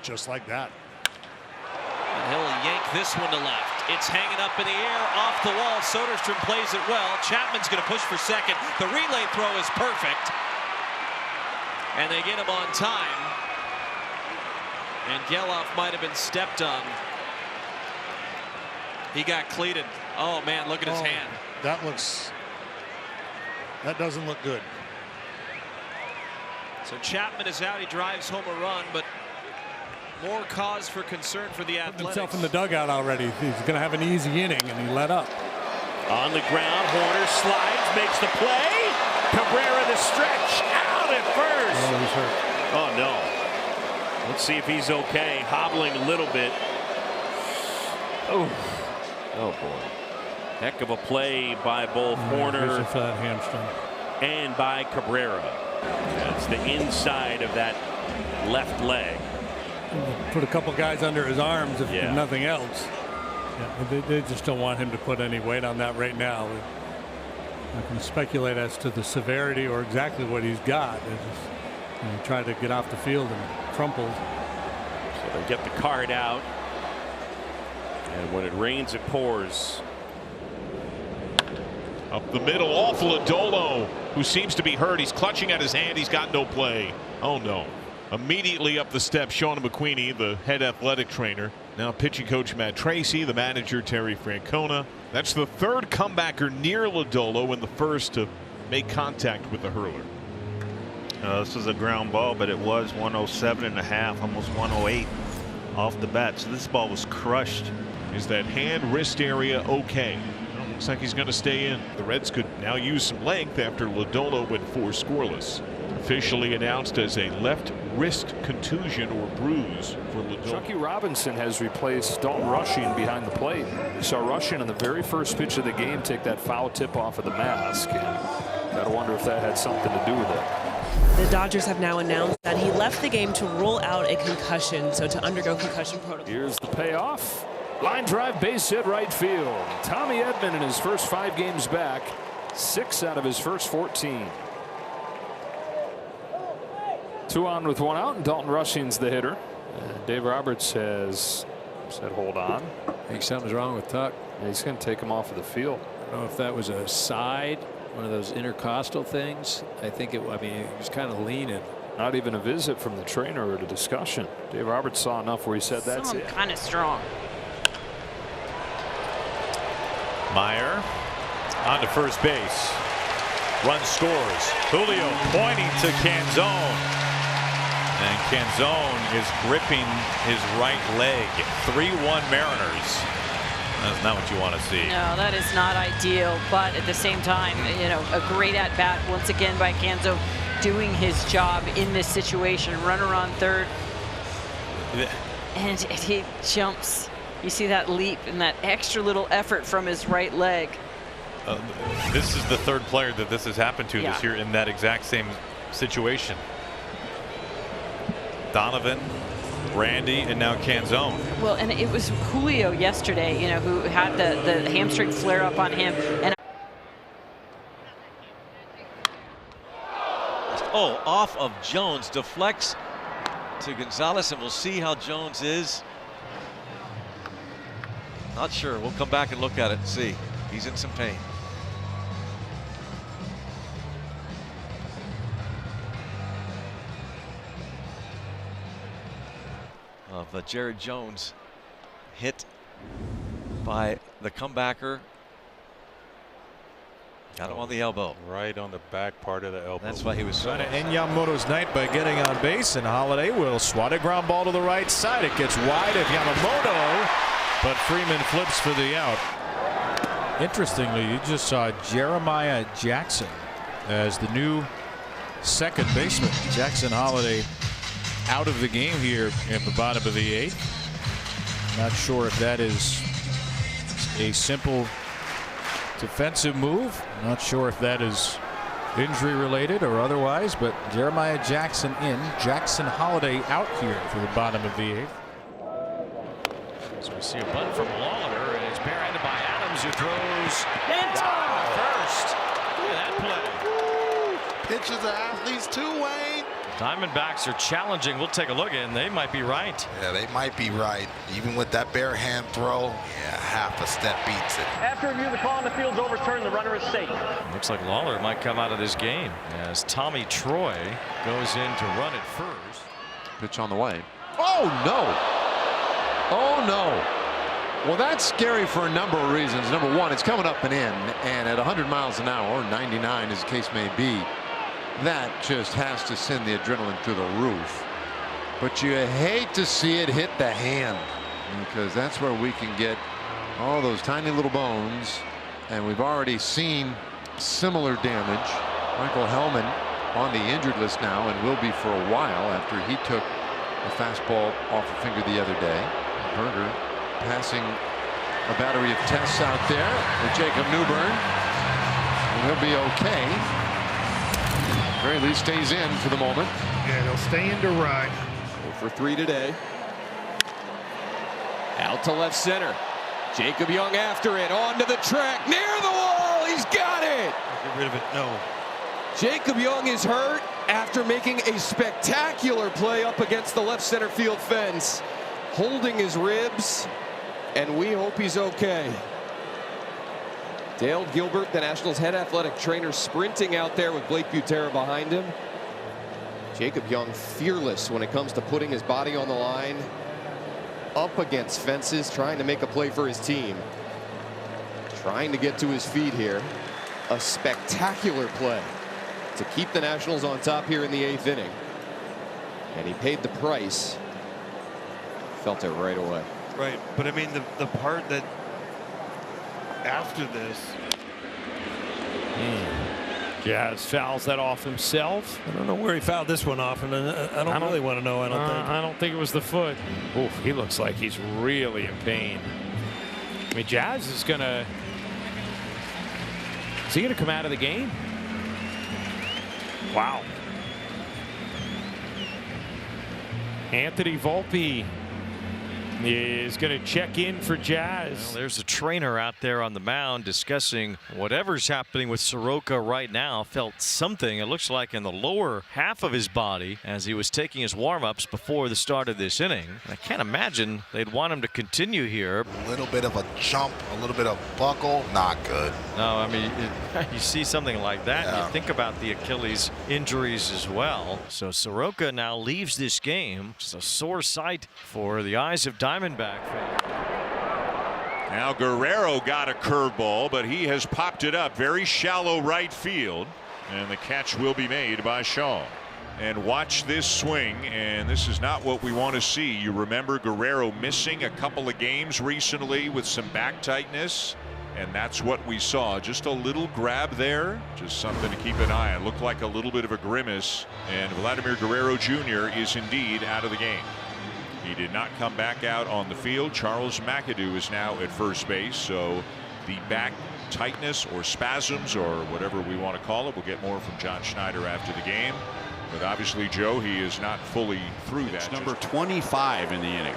just like that. And he'll yank this one to left. It's hanging up in the air off the wall. Soderstrom plays it well. Chapman's going to push for second. The relay throw is perfect. And they get him on time. And Geloff might have been stepped on. He got cleated. Oh, man, look at his hand. That doesn't look good. So Chapman is out. He drives home a run, but more cause for concern for the Athletics. Put himself in the dugout already. He's going to have an easy inning, and he let up. On the ground, Horner slides, makes the play. Cabrera the stretch, out at first. Oh, he's hurt. Oh, no. Let's see if he's okay. Hobbling a little bit. Oh, boy. Heck of a play by both Horner for that hamstring and by Cabrera. That's the inside of that left leg. Put a couple guys under his arms, if nothing else. Yeah, they just don't want him to put any weight on that right now. I can speculate as to the severity or exactly what he's got. They just try to get off the field and crumpled. So they get the card out. And when it rains, it pours. Up the middle, off Lodolo, who seems to be hurt. He's clutching at his hand. He's got no play. Oh, no. Immediately up the steps, Sean McQueenie, the head athletic trainer. Now pitching coach Matt Tracy, the manager Terry Francona. That's the third comebacker near Lodolo and the first to make contact with the hurler. This was a ground ball, but it was 107.5, almost 108 off the bat. So this ball was crushed. Is that hand wrist area okay? Well, looks like he's going to stay in. The Reds could now use some length after Lodolo went 4 scoreless. Officially announced as a left wrist contusion or bruise for Lodolo. Chucky Robinson has replaced Dalton Rushing behind the plate. We saw Rushing on the very first pitch of the game take that foul tip off of the mask. And gotta wonder if that had something to do with it. The Dodgers have now announced that he left the game to rule out a concussion, so to undergo concussion protocol. Here's the payoff. Line drive, base hit, right field. Tommy Edman in his first 5 games back, 6 out of his first 14. 2 on with 1 out, and Dalton Rushing's the hitter. Dave Roberts has said hold on. I think something's wrong with Tuck. And he's going to take him off of the field. I don't know if that was a side, one of those intercostal things. I think it, I mean, he was kind of leaning. Not even a visit from the trainer or a discussion. Dave Roberts saw enough where he said that's it. Kind of strong. Meyer on to first base. Run scores. Julio pointing to Canzone. And Canzone is gripping his right leg. 3-1 Mariners. That's not what you want to see. No, that is not ideal. But at the same time, you know, a great at bat once again by Canzone, doing his job in this situation. Runner on third. And he jumps. You see that leap and that extra little effort from his right leg. This is the third player that this has happened to this year in that exact same situation. Donovan, Randy, and now Canzone. Well, and it was Julio yesterday, you know, who had the hamstring flare up on him. And off of Jones, deflects to Gonzalez, and we'll see how Jones is. Not sure. We'll come back and look at it and see. He's in some pain. Of Jared Jones, hit by the comebacker. Got him on the elbow. Right on the back part of the elbow. That's why he was trying to end Yamamoto's night by getting on base, and Holiday will swat a ground ball to the right side. It gets wide of Yamamoto, but Freeman flips for the out. Interestingly, you just saw Jeremiah Jackson as the new second baseman. Jackson Holiday out of the game here in the bottom of the 8th. Not sure if that is a simple defensive move. Not sure if that is injury related or otherwise, but Jeremiah Jackson in, Jackson Holiday out here for the bottom of the 8th. So we see a bunt from Lawler, and it's barehanded by Adams, who throws into first. Look at that play. Pitches the athletes too, Wayne. Diamondbacks are challenging. We'll take a look, and they might be right. Yeah, they might be right. Even with that bare hand throw, yeah, half a step beats it. After review, the call on the field's overturned. The runner is safe. Looks like Lawler might come out of this game as Tommy Troy goes in to run it first. Pitch on the way. Oh, no. Oh, no. Well, that's scary for a number of reasons. Number one, it's coming up and in, and at 100 miles an hour, or 99 as the case may be, that just has to send the adrenaline through the roof. But you hate to see it hit the hand, because that's where we can get all those tiny little bones, and we've already seen similar damage. Michael Hellman on the injured list now, and will be for a while after he took a fastball off a finger the other day. Berger passing a battery of tests out there with Jacob Newburn, and he'll be okay. At the very least, stays in for the moment. Yeah, they'll stay in to right. 0 for 3 today. Out to left center. Jacob Young after it, onto the track, near the wall. He's got it. Get rid of it. No. Jacob Young is hurt after making a spectacular play up against the left center field fence, holding his ribs, and we hope he's okay. Dale Gilbert, the Nationals head athletic trainer, sprinting out there with Blake Butera behind him. Jacob Young fearless when it comes to putting his body on the line, up against fences, trying to make a play for his team. Trying to get to his feet here. A spectacular play to keep the Nationals on top here in the 8th inning. And he paid the price. Felt it right away. Right, but I mean the part that after this. Jazz fouls that off himself. I don't know where he fouled this one off, and I don't really want to know. I don't think it was the foot. Oof, he looks like he's really in pain. I mean, Jazz is gonna. Is he gonna come out of the game? Wow. Anthony Volpe is going to check in for Jazz. Well, there's a trainer out there on the mound discussing whatever's happening with Soroka right now. Felt something, it looks like, in the lower half of his body as he was taking his warm-ups before the start of this inning. I can't imagine they'd want him to continue here. A little bit of a jump, a little bit of buckle, not good. No, I mean, you see something like that, and you think about the Achilles injuries as well. So Soroka now leaves this game. It's a sore sight for the eyes of Diamondback fans. Now Guerrero got a curveball, but he has popped it up very shallow right field, and the catch will be made by Shaw. And watch this swing, and this is not what we want to see. You remember Guerrero missing a couple of games recently with some back tightness, and that's what we saw. Just a little grab there, just something to keep an eye on. Looked like a little bit of a grimace, and Vladimir Guerrero Jr. is indeed out of the game. He did not come back out on the field. Charles McAdoo is now at first base, so the back tightness or spasms or whatever we want to call it, we'll get more from John Schneider after the game. But obviously, Joe, he is not fully through that. It's number 25 in the inning.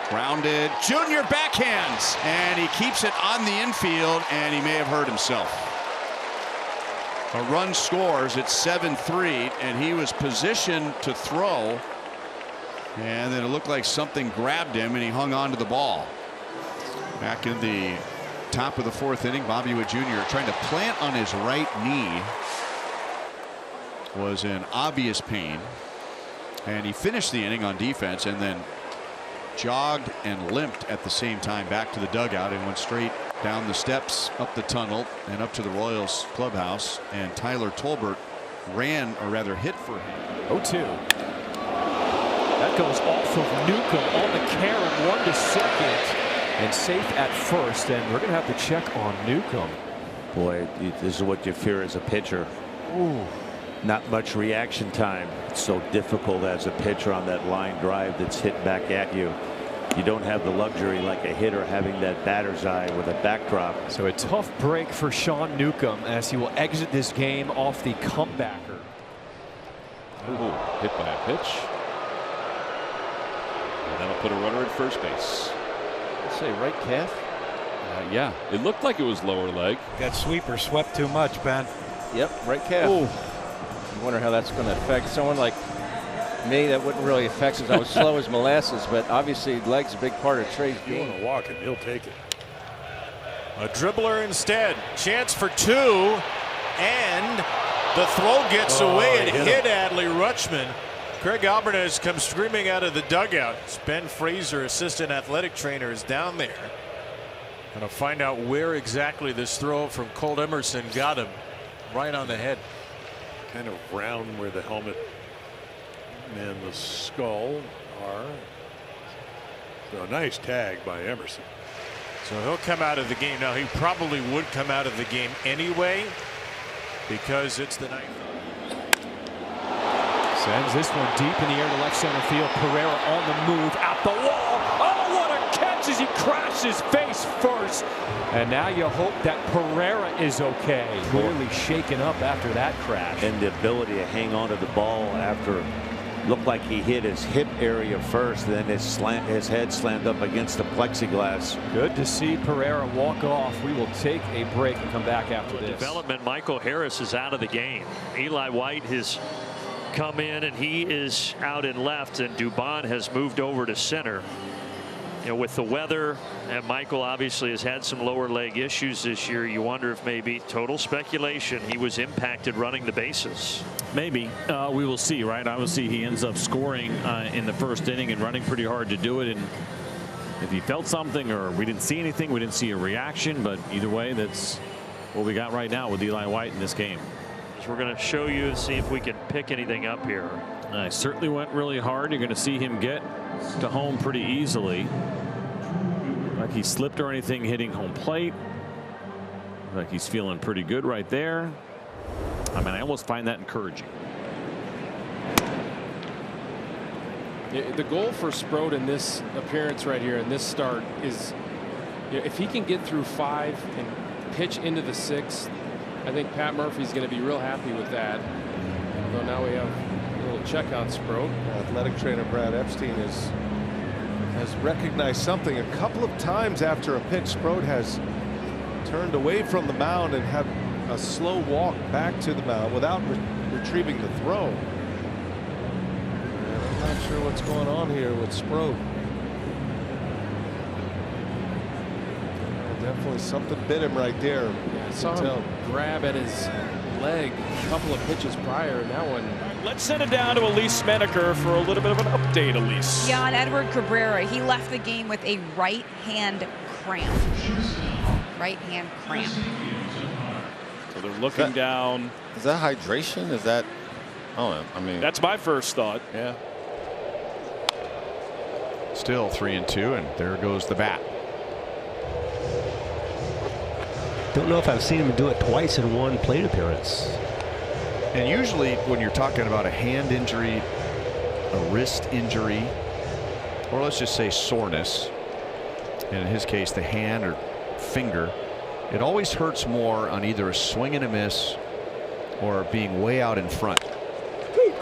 Grounded, Junior backhands, and he keeps it on the infield, and he may have hurt himself. A run scores at 7-3, and he was positioned to throw, and then it looked like something grabbed him, and he hung on to the ball. Back in the top of the 4th inning, Bobby Witt Jr. trying to plant on his right knee. Was in obvious pain, and he finished the inning on defense and then jogged and limped at the same time back to the dugout and went straight down the steps, up the tunnel, and up to the Royals clubhouse. And Tyler Tolbert ran, or rather hit for him. 0-2. That goes off of Newcomb on the carry, 1 to 2nd, and safe at first. And we're going to have to check on Newcomb. Boy, this is what you fear as a pitcher. Ooh. Not much reaction time. It's so difficult as a pitcher on that line drive that's hit back at you. You don't have the luxury like a hitter having that batter's eye with a backdrop. So a tough break for Sean Newcomb as he will exit this game off the comebacker. Ooh, hit by a pitch. And that'll put a runner at first base. Let's say right calf. Yeah, it looked like it was lower leg. That sweeper swept too much, Ben. Yep, right calf. Ooh. I wonder how that's going to affect someone like me. That wouldn't really affect since I was slow as molasses, but obviously legs a big part of Trey's You game. want to walk it, he'll take it. A dribbler instead. Chance for 2. And the throw gets away and hit Adley Rutschman. Craig Alvarez comes screaming out of the dugout. Ben Fraser, assistant athletic trainer, is down there. Going to find out where exactly this throw from Colt Emerson got him. Right on the head. Kind of round where the helmet and the skull are. So a nice tag by Emerson. So he'll come out of the game. Now, he probably would come out of the game anyway because it's the 9th. Sends this one deep in the air to left center field. Pereira on the move, out the wall. Oh, what a catch as he crashes face first. And now you hope that Pereira is okay. Clearly shaken up after that crash. And the ability to hang on to the ball after looked like he hit his hip area first, then his head slammed up against the plexiglass. Good to see Pereira walk off. We will take a break and come back after this. Development, Michael Harris is out of the game. Eli White has come in and he is out in left, and Dubon has moved over to center. You know, with the weather, and Michael obviously has had some lower leg issues this year, you wonder if maybe, total speculation, he was impacted running the bases. Maybe. We will see, right? Obviously, he ends up scoring in the first inning and running pretty hard to do it. And if he felt something or we didn't see anything, we didn't see a reaction. But either way, that's what we got right now with Eli White in this game. So we're going to show you and see if we can pick anything up here. I certainly went really hard. You're going to see him get to home pretty easily. Like he slipped or anything hitting home plate. Like he's feeling pretty good right there. I mean, I almost find that encouraging. The goal for Sproat in this appearance right here in this start is, you know, if he can get through 5 and pitch into the 6th, I think Pat Murphy's going to be real happy with that. Although now we have a little check on Sproat. Athletic trainer Brad Epstein has recognized something. A couple of times after a pitch, Sproat has turned away from the mound and had a slow walk back to the mound without retrieving the throw. And I'm not sure what's going on here with Sproat. Definitely something bit him right there. Yeah, I saw him grab at his leg a couple of pitches prior, and that one. Let's send it down to Elise Smeneker for a little bit of an update, Elise. Yeah, on Edward Cabrera, he left the game with a right hand cramp. Right hand cramp. So they're looking down. Is that hydration? Is that? Oh, I mean. That's my first thought. Yeah. Still 3-2, and there goes the bat. Don't know if I've seen him do it twice in one plate appearance. And usually when you're talking about a hand injury, a wrist injury, or let's just say soreness, and in his case the hand or finger, it always hurts more on either a swing and a miss or being way out in front.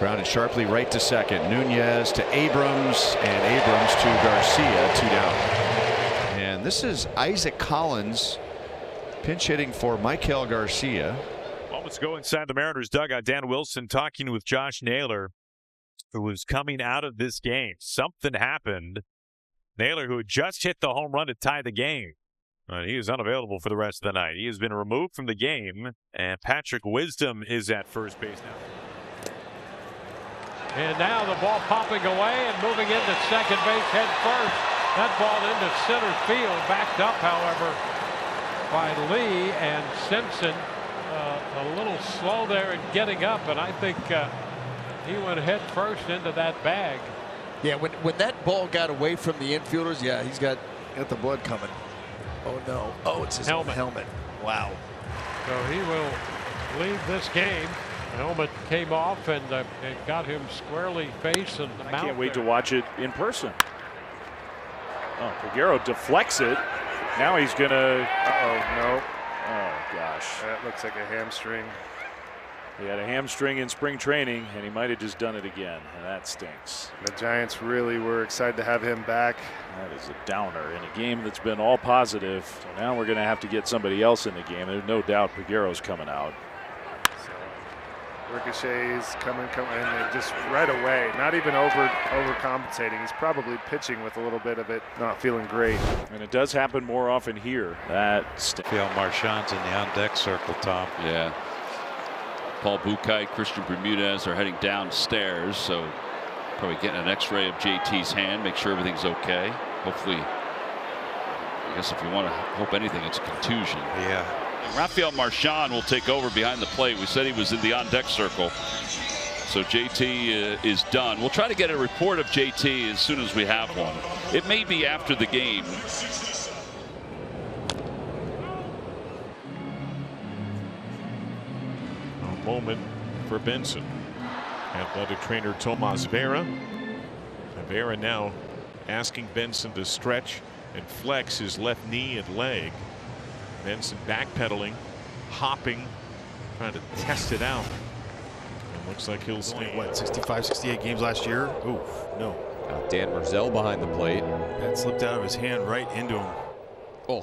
Grounded sharply right to second. Nunez to Abrams, and Abrams to Garcia, 2 down. And this is Isaac Collins pinch hitting for Michael Garcia. Moments ago inside the Mariners dugout, Dan Wilson talking with Josh Naylor, who was coming out of this game. Something happened. Naylor, who had just hit the home run to tie the game, he is unavailable for the rest of the night. He has been removed from the game, and Patrick Wisdom is at first base now. And now the ball popping away and moving into second base head first. That ball into center field, backed up, however, by Lee, and Simpson a little slow there in getting up, and I think he went head first into that bag. Yeah, when that ball got away from the infielders, yeah, he's got the blood coming. Oh no! Oh, it's his helmet. Wow. So he will leave this game. The helmet came off and got him squarely face and mouth. I can't wait to watch it in person. Oh, Peguero deflects it. Now he's gonna. No. Oh gosh. That looks like a hamstring. He had a hamstring in spring training, and he might have just done it again, and that stinks. The Giants really were excited to have him back. That is a downer in a game that's been all positive. So now we're going to have to get somebody else in the game. There's no doubt Peguero's coming out. So ricochets, coming, and just right away, not even overcompensating. He's probably pitching with a little bit of it, not feeling great. And it does happen more often here. Rafael Marchand's in the on-deck circle, Tom. Yeah. Paul Buchheit, Christian Bermudez are heading downstairs, so probably getting an x-ray of JT's hand, make sure everything's okay. Hopefully, I guess if you want to hope anything, it's a contusion. Yeah. Rafael Marchand will take over behind the plate. We said he was in the on-deck circle. So JT is done. We'll try to get a report of JT as soon as we have one. It may be after the game. A moment for Benson. Athletic trainer Tomas Vera. Vera now asking Benson to stretch and flex his left knee and leg. Benson backpedaling, hopping, trying to test it out. It looks like he'll stay. What, 65, 68 games last year? Oof, no. Dan Merzel behind the plate. That slipped out of his hand right into him. Oh.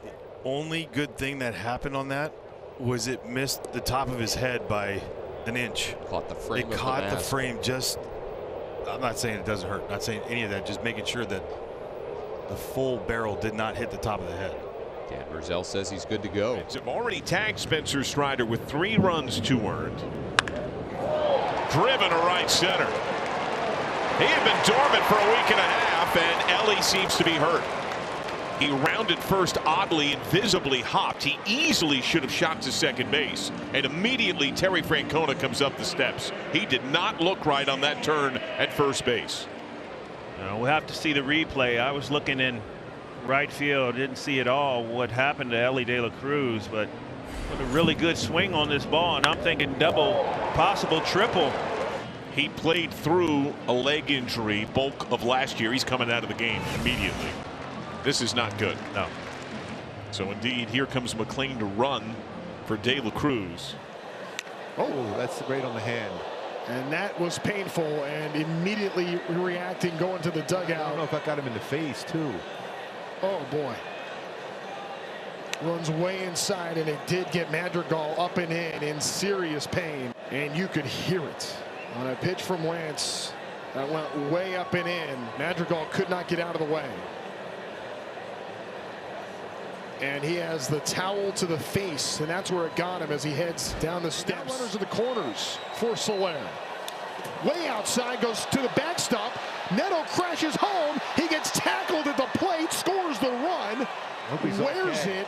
The only good thing that happened on that was it missed the top of his head by an inch. Caught the frame. It caught the frame just. I'm not saying it doesn't hurt. Not saying any of that. Just making sure that the full barrel did not hit the top of the head. Dan Merzel says he's good to go. Have already tagged Spencer Strider with 3 runs, 2 earned. Driven to right center. He had been dormant for a week and a half, and Ellie seems to be hurt. He rounded first oddly and visibly hopped. He easily should have shot to second base, and immediately Terry Francona comes up the steps. He did not look right on that turn at first base. We'll have to see the replay. I was looking in right field, didn't see at all what happened to Ellie De La Cruz, but with a really good swing on this ball, and I'm thinking double, possible triple. He played through a leg injury bulk of last year. He's coming out of the game immediately. This is not good. No. So indeed, here comes McLean to run for De La Cruz. Oh, that's great on the hand. And that was painful, and immediately reacting, going to the dugout. I don't know if that got him in the face too. Oh boy. Runs way inside, and it did get Madrigal up and in serious pain, and you could hear it on a pitch from Lance that went way up and in. Madrigal could not get out of the way. And he has the towel to the face, and that's where it got him as he heads down the steps. Runners to the corners for Soler. Way outside, goes to the backstop. Neto crashes home. He gets tackled at the plate, scores the run. Wears it.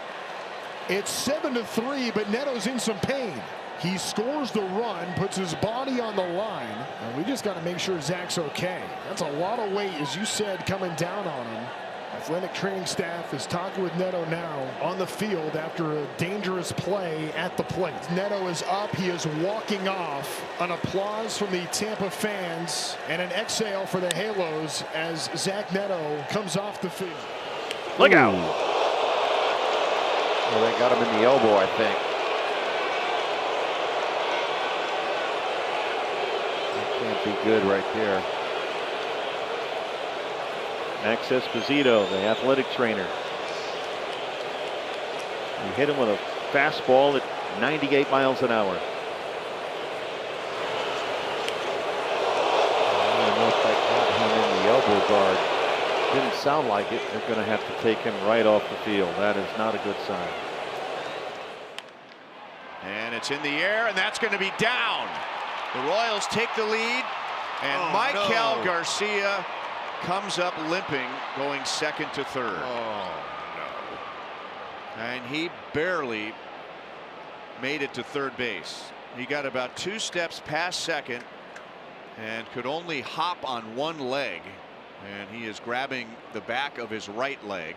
It's 7-3, but Neto's in some pain. He scores the run, puts his body on the line, and we just got to make sure Zach's okay. That's a lot of weight, as you said, coming down on him. Athletic training staff is talking with Neto now on the field after a dangerous play at the plate. Neto is up. He is walking off. An applause from the Tampa fans and an exhale for the Halos as Zach Neto comes off the field. Look out. Well, they got him in the elbow, I think. That can't be good right there. Max Esposito, the athletic trainer. He hit him with a fastball at 98 miles an hour. I don't know if that got him in the elbow guard. Didn't sound like it. They're going to have to take him right off the field. That is not a good sign. And it's in the air, and that's going to be down. The Royals take the lead, and Michael Garcia comes up limping, going second to third. Oh, no. And he barely made it to third base. He got about 2 steps past second and could only hop on one leg. And he is grabbing the back of his right leg.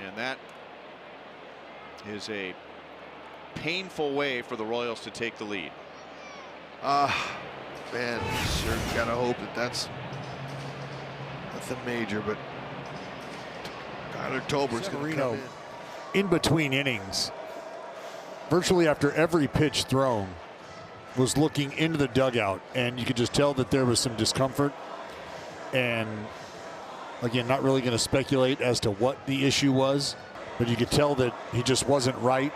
And that is a painful way for the Royals to take the lead. Man, sure gotta hope that that's nothing major, but Tyler Tober's going to come in between innings, virtually after every pitch thrown, was looking into the dugout, and you could just tell that there was some discomfort. And again, not really going to speculate as to what the issue was, but you could tell that he just wasn't right.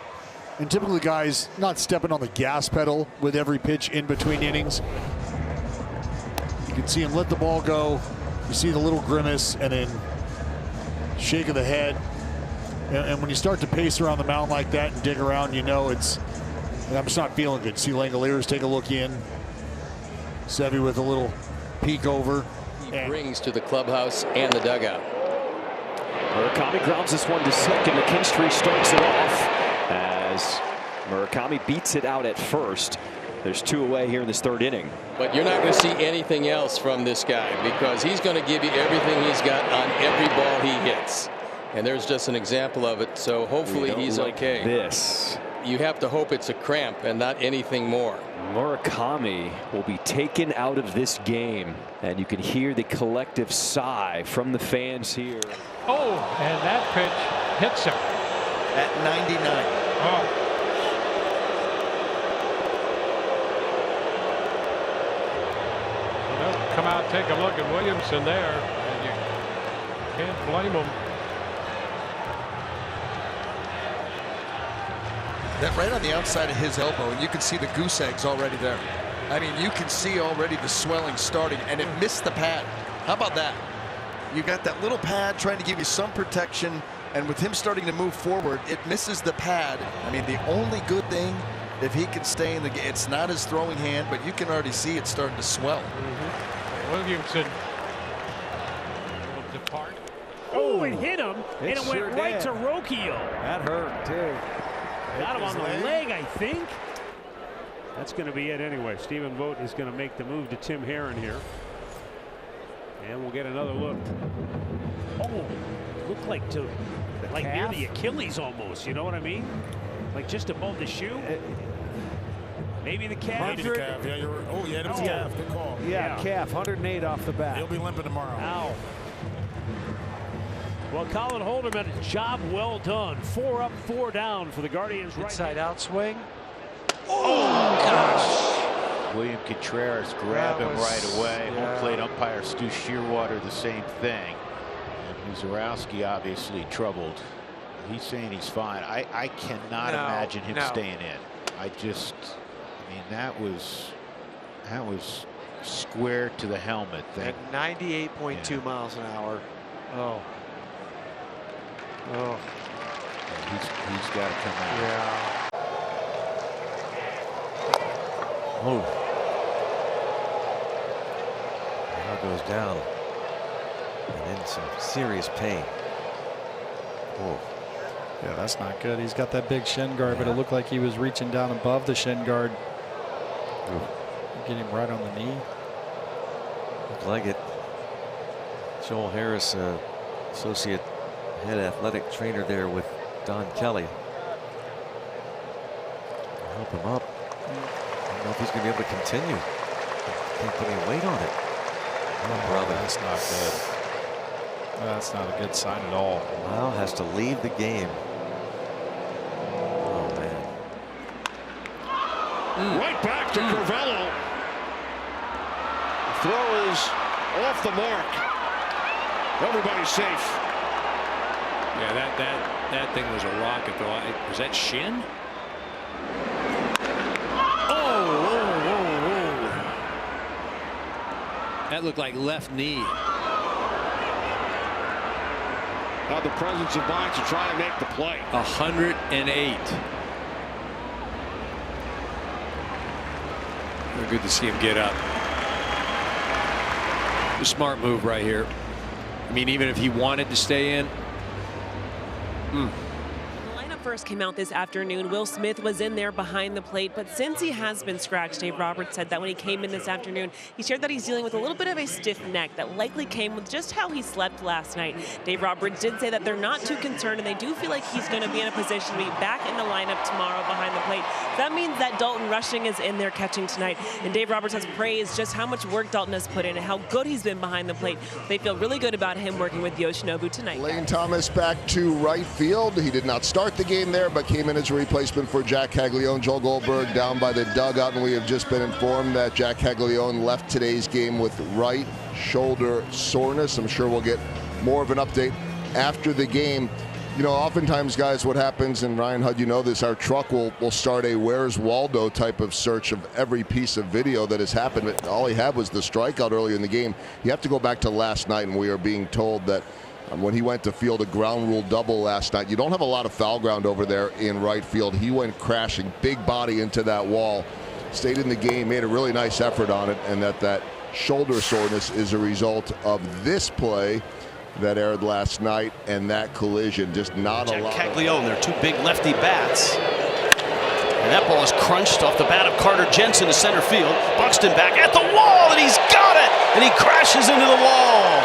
And typically guys not stepping on the gas pedal with every pitch in between innings. You can see him let the ball go. You see the little grimace and then shake of the head. And when you start to pace around the mound like that and dig around, you know it's, I'm just not feeling good. See Langoliers take a look in. Sevy with a little peek over. He brings to the clubhouse and the dugout. Murakami grounds this one to second. McKinstry starts it off as Murakami beats it out at first. There's 2 away here in this 3rd inning. But you're not going to see anything else from this guy because he's going to give you everything he's got on every ball he hits. And there's just an example of it. So hopefully he's okay. This. You have to hope it's a cramp and not anything more. Murakami will be taken out of this game, and you can hear the collective sigh from the fans here. Oh, and that pitch hits him. At 99. Oh. Well, come out, take a look at Williamson there, and you can't blame him. That right on the outside of his elbow, and you can see the goose eggs already there. I mean, you can see already the swelling starting, and it missed the pad. How about that? You got that little pad trying to give you some protection, and with him starting to move forward, it misses the pad. I mean, the only good thing, if he can stay in the game, it's not his throwing hand, but you can already see it starting to swell. Williamson will depart. Oh, it hit him, and it sure went right did. to Rocchio. That hurt, too. Got him on the leg, I think. That's going to be it anyway. Stephen Vogt is going to make the move to Tim Herron here. And we'll get another look. Oh, looked like near calf? the Achilles almost. You know what I mean? Like just above the shoe. Maybe the calf. Maybe the calf. Yeah, you're. Oh, yeah, it was calf. Good call. Yeah, calf. 108 off the bat. He'll be limping tomorrow. Ow. Well, Colin Holderman, job well done. 4 up, 4 down for the Guardians. Inside out swing. Oh, gosh. William Contreras grabbed him right away. Home plate umpire Stu Shearwater the same thing. And Muzarowski obviously troubled. He's saying he's fine. I cannot imagine him staying in. I mean, that was square to the helmet thing. At 98.2 miles an hour. Oh. Oh. He's got to come out. Yeah. Oh. Now goes down. And in some serious pain. Oh. Yeah, that's not good. He's got that big shin guard, but it looked like he was reaching down above the shin guard. Getting him right on the knee. Looked like it. Joel Harris, associate head athletic trainer there with Don Kelly. Help him up. I don't know if he's going to be able to continue. Can't put any weight on it. Oh, brother. That's not good. That's not a good sign at all. Lau has to leave the game. Oh, man. Right back to Corvello. Throw is off the mark. Everybody's safe. Yeah, that thing was a rocket throw. Was that shin? That looked like left knee. Now the presence of mind to try and make the play. 108. Very good to see him get up. A smart move right here. I mean, even if he wanted to stay in. First came out this afternoon. Will Smith was in there behind the plate, but since he has been scratched, Dave Roberts said that when he came in this afternoon, he shared that he's dealing with a little bit of a stiff neck that likely came with just how he slept last night. Dave Roberts did say that they're not too concerned, and they do feel like he's going to be in a position to be back in the lineup tomorrow behind the plate. That means that Dalton Rushing is in there catching tonight, and Dave Roberts has praised just how much work Dalton has put in and how good he's been behind the plate. They feel really good about him working with Yoshinobu tonight. Lane Thomas back to right field. He did not start the game there, but came in as a replacement for Jack Caglione. Joel Goldberg down by the dugout, and we have just been informed that Jack Caglione left today's game with right shoulder soreness. I'm sure we'll get more of an update after the game. You know, oftentimes, guys, what happens, and Ryan Hudd, you know this, our truck will start a Where's Waldo type of search of every piece of video that has happened. But all he had was the strikeout earlier in the game. You have to go back to last night, and we are being told that when he went to field a ground rule double last night, you don't have a lot of foul ground over there in right field. He went crashing, big body into that wall, stayed in the game, made a really nice effort on it, and that shoulder soreness is a result of this play that aired last night and that collision. Just not a lot. Caglione, they're two big lefty bats. And that ball is crunched off the bat of Carter Jensen to center field. Buxton back at the wall, and he's got it! And he crashes into the wall.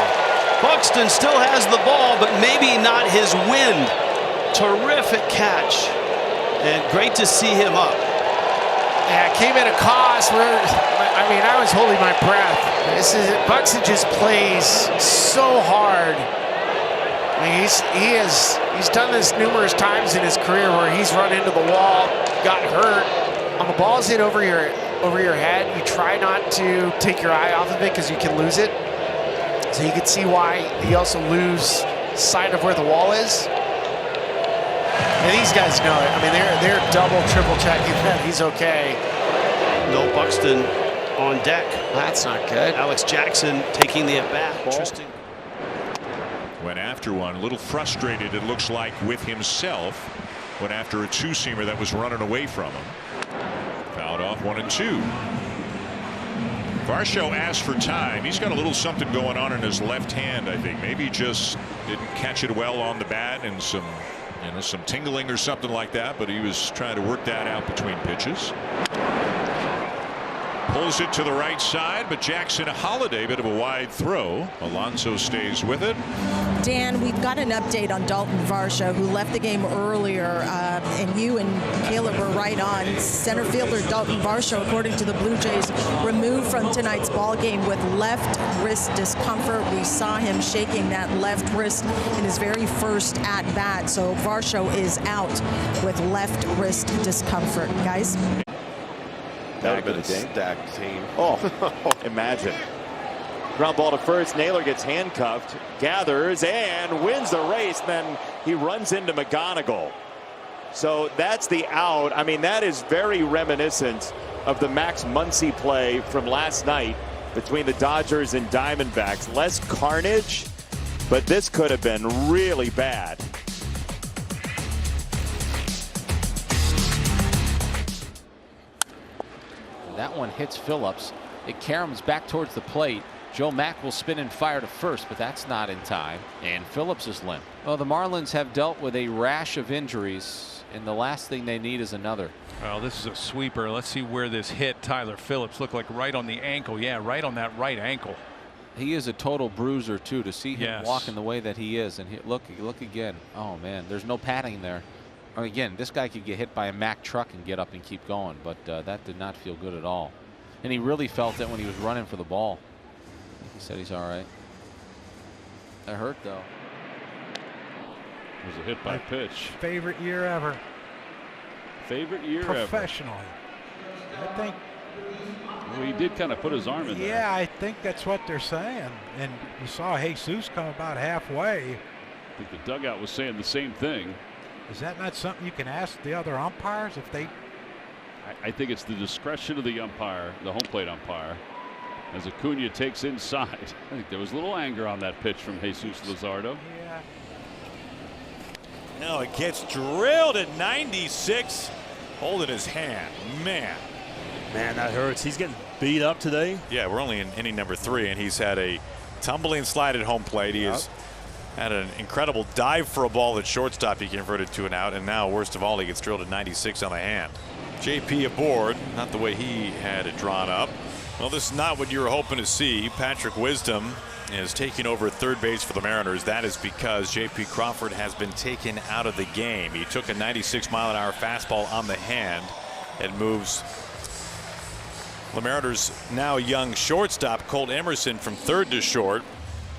Buxton still has the ball, but maybe not his wind. Terrific catch. And great to see him up. Yeah, it came at a cost where, I mean, I was holding my breath. Buxton just plays so hard. I mean, he's done this numerous times in his career where he's run into the wall, got hurt. On the ball's hit over your head, you try not to take your eye off of it because you can lose it. So you can see why you also lose sight of where the wall is. And these guys know it. I mean, they're double, triple checking that he's okay. No Buxton on deck. That's not good. Alex Jackson taking the at-bat. Interesting. Went after one, a little frustrated, it looks like, with himself. Went after a two-seamer that was running away from him. Fouled off 1-2. Varsho asked for time. He's got a little something going on in his left hand, I think. Maybe he just didn't catch it well on the bat and some tingling or something like that, but he was trying to work that out between pitches. Pulls it to the right side, but Jackson Holiday, bit of a wide throw. Alonso stays with it. Dan, we've got an update on Dalton Varsho, who left the game earlier, and you and Caleb were right on. Center fielder Dalton Varsho, according to the Blue Jays, removed from tonight's ball game with left wrist discomfort. We saw him shaking that left wrist in his very first at-bat, so Varsho is out with left wrist discomfort. Guys? That would have been a stacked team. Oh, imagine. Ground ball to first. Naylor gets handcuffed, gathers, and wins the race. Then he runs into McGonigal. So that's the out. I mean, that is very reminiscent of the Max Muncy play from last night between the Dodgers and Diamondbacks. Less carnage, but this could have been really bad. That one hits Phillips. It caroms back towards the plate. Joe Mack will spin and fire to first, but that's not in time. And Phillips is limp. Well, the Marlins have dealt with a rash of injuries, and the last thing they need is another. Well, this is a sweeper. Let's see where this hit Tyler Phillips. Looked like right on the ankle. Yeah, right on that right ankle. He is a total bruiser, too, to see him walking the way that he is. And look again. Oh, man, there's no padding there. I mean, again, this guy could get hit by a Mack truck and get up and keep going, but that did not feel good at all. And he really felt it when he was running for the ball. He said he's all right. That hurt, though. It was a hit by pitch. Favorite year ever. Favorite year professionally. Ever. I think. Well, he did kind of put his arm in there. Yeah, I think that's what they're saying. And you saw Jesus come about halfway. I think the dugout was saying the same thing. Is that not something you can ask the other umpires if they? I think it's the discretion of the umpire, the home plate umpire, as Acuna takes inside. I think there was a little anger on that pitch from Jesus Luzardo. Yeah. No, it gets drilled at 96, holding his hand. Man, that hurts. He's getting beat up today. Yeah, we're only in inning number 3, and he's had a tumbling slide at home plate. He has had an incredible dive for a ball at shortstop. He converted to an out, and now, worst of all, he gets drilled at 96 on the hand. JP aboard, not the way he had it drawn up. Well, this is not what you were hoping to see. Patrick Wisdom is taking over at third base for the Mariners. That is because J.P. Crawford has been taken out of the game. He took a 96-mile-an-hour fastball on the hand and moves the Mariners' now young shortstop Colt Emerson from third to short.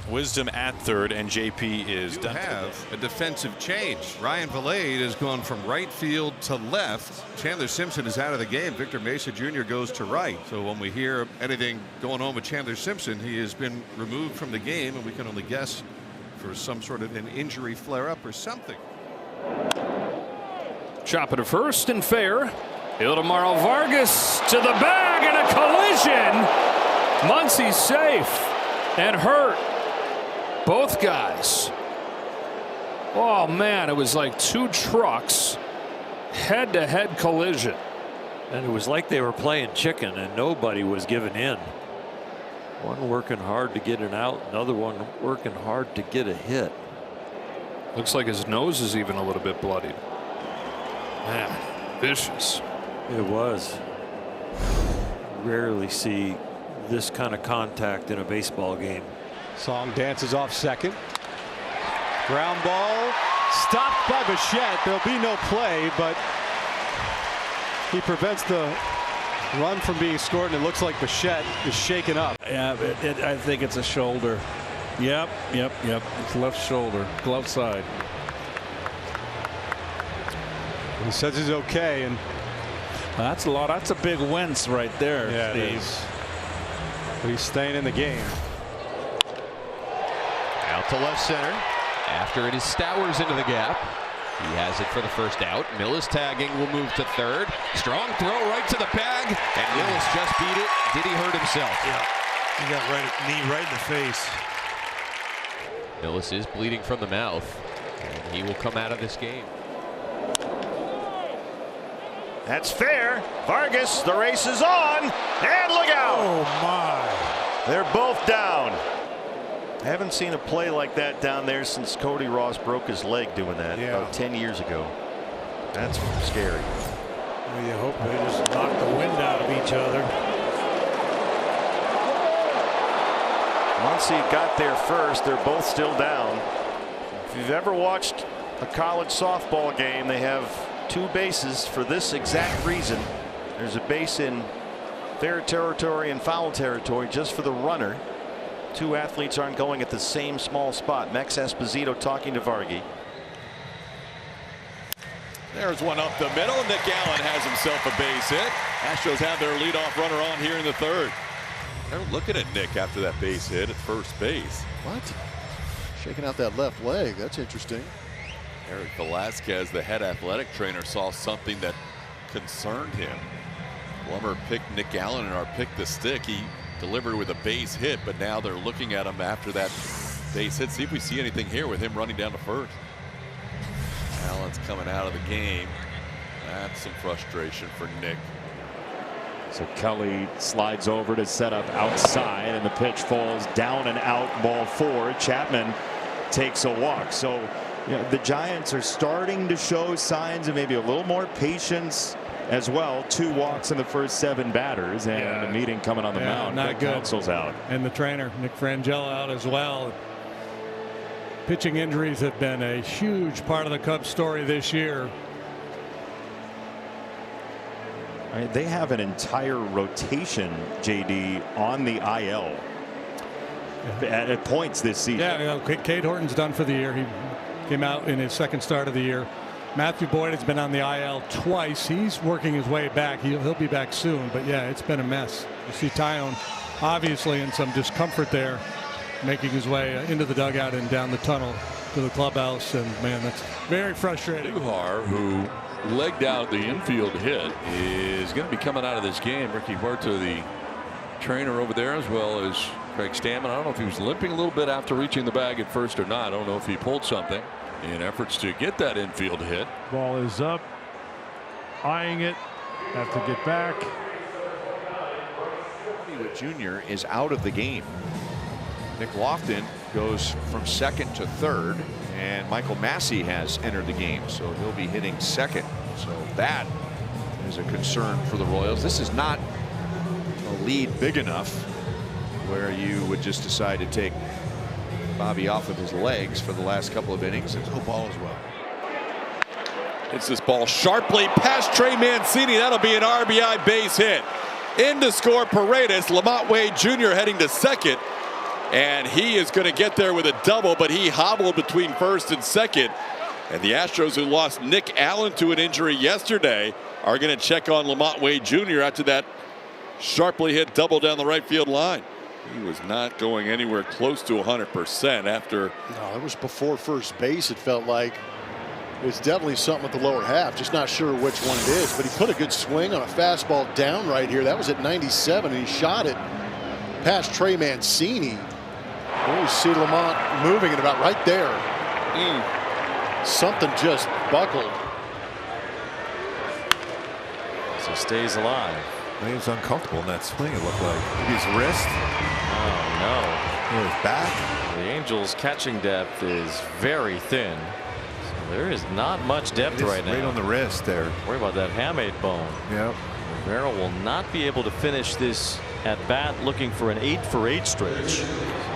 Wisdom at third, and JP is done. Have a defensive change. Ryan Valade has gone from right field to left. Chandler Simpson is out of the game. Victor Mesa Jr. goes to right. So when we hear anything going on with Chandler Simpson, he has been removed from the game, and we can only guess for some sort of an injury flare-up or something. Chop it to first and fair. Ildemaro Vargas to the bag and a collision. Muncy's safe and hurt. Both guys. Oh man, it was like two trucks head-to-head collision. And it was like they were playing chicken and nobody was giving in. One working hard to get it out, another one working hard to get a hit. Looks like his nose is even a little bit bloodied. Man, vicious. It was. Rarely see this kind of contact in a baseball game. Song dances off second. Ground ball stopped by Bichette. There'll be no play, but he prevents the run from being scored, and it looks like Bichette is shaken up. Yeah, I think it's a shoulder. Yep. It's left shoulder, glove side. He says he's okay, and that's a lot. That's a big wince right there, yeah, Steve. But he's staying in the game. Out to left center. After it is Stowers into the gap. He has it for the first out. Millis tagging, will move to third. Strong throw right to the bag, and Millis just beat it. Did he hurt himself? Yeah, he got knee right in the face. Millis is bleeding from the mouth, and he will come out of this game. That's fair. Vargas, the race is on, and look out! Oh my! They're both down. I haven't seen a play like that down there since Cody Ross broke his leg doing that about 10 years ago. That's scary. Well, you hope they just knock the wind out of each other. Muncy got there first. They're both still down. If you've ever watched a college softball game, they have two bases for this exact reason. There's a base in fair territory and foul territory just for the runner. Two athletes aren't going at the same small spot. Mex Esposito talking to Vargy. There's one up the middle. Nick Allen has himself a base hit. Astros have their leadoff runner on here in the third. They're looking at Nick after that base hit at first base. What? Shaking out that left leg. That's interesting. Eric Velasquez, the head athletic trainer, saw something that concerned him. Plummer picked Nick Allen in our pick the stick. He delivered with a base hit, but now they're looking at him after that base hit. See if we see anything here with him running down to first. Allen's coming out of the game. That's some frustration for Nick. So Kelly slides over to set up outside, and the pitch falls down and out, ball 4. Chapman takes a walk. So the Giants are starting to show signs of maybe a little more patience as well. 2 walks in the first 7 batters, and a meeting coming on the mound. Not good. Council's out. And the trainer, Nick Frangella, out as well. Pitching injuries have been a huge part of the Cubs story this year. I mean, they have an entire rotation, JD, on the IL at points this season. Yeah, Cade Horton's done for the year. He came out in his second start of the year. Matthew Boyd has been on the IL twice. He's working his way back. He'll be back soon. But yeah, it's been a mess. You see Tyone obviously in some discomfort there, making his way into the dugout and down the tunnel to the clubhouse. And man, that's very frustrating. Duhar, who legged out the infield hit, is going to be coming out of this game. Ricky Huerta, the trainer over there, as well as Craig Stammen. I don't know if he was limping a little bit after reaching the bag at first or not. I don't know if he pulled something in efforts to get that infield hit. Ball is up, eyeing it, have to get back. Jr. is out of the game. Nick Lofton goes from second to third, and Michael Massey has entered the game, so he'll be hitting second. So that is a concern for the Royals. This is not a lead big enough where you would just decide to take Bobby off of his legs for the last couple of innings. And no ball as well. It's this ball sharply past Trey Mancini. That'll be an RBI base hit. In to score Paredes. Lamont Wade Jr. heading to second. And he is going to get there with a double, but he hobbled between first and second. And the Astros, who lost Nick Allen to an injury yesterday, are going to check on Lamont Wade Jr. after that sharply hit double down the right field line. He was not going anywhere close to 100% after. No, it was before first base, it felt like. It's definitely something with the lower half. Just not sure which one it is. But he put a good swing on a fastball down right here. That was at 97, and he shot it past Trey Mancini. You see Lamont moving it about right there. Something just buckled. So stays alive. He was uncomfortable in that swing, it looked like. His wrist. Oh, no. His back. The Angels' catching depth is very thin. So there is not much depth right now. Right on the wrist there. Worry about that hamate bone. Yep. Rivera will not be able to finish this at bat looking for an 8-for-8 stretch. So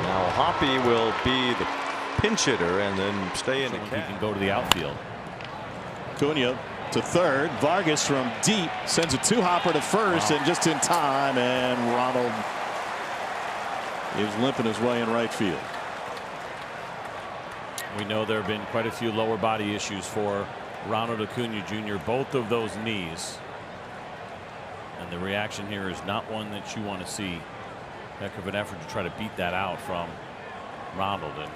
now Hoppy will be the pinch hitter and then stay in the He can go to the outfield. Cunha to third. Vargas from deep sends a two-hopper to first, and just in time, and Ronald is limping his way in right field. We know there have been quite a few lower body issues for Ronald Acuna Jr. Both of those knees. And the reaction here is not one that you want to see. Heck of an effort to try to beat that out from Ronald. And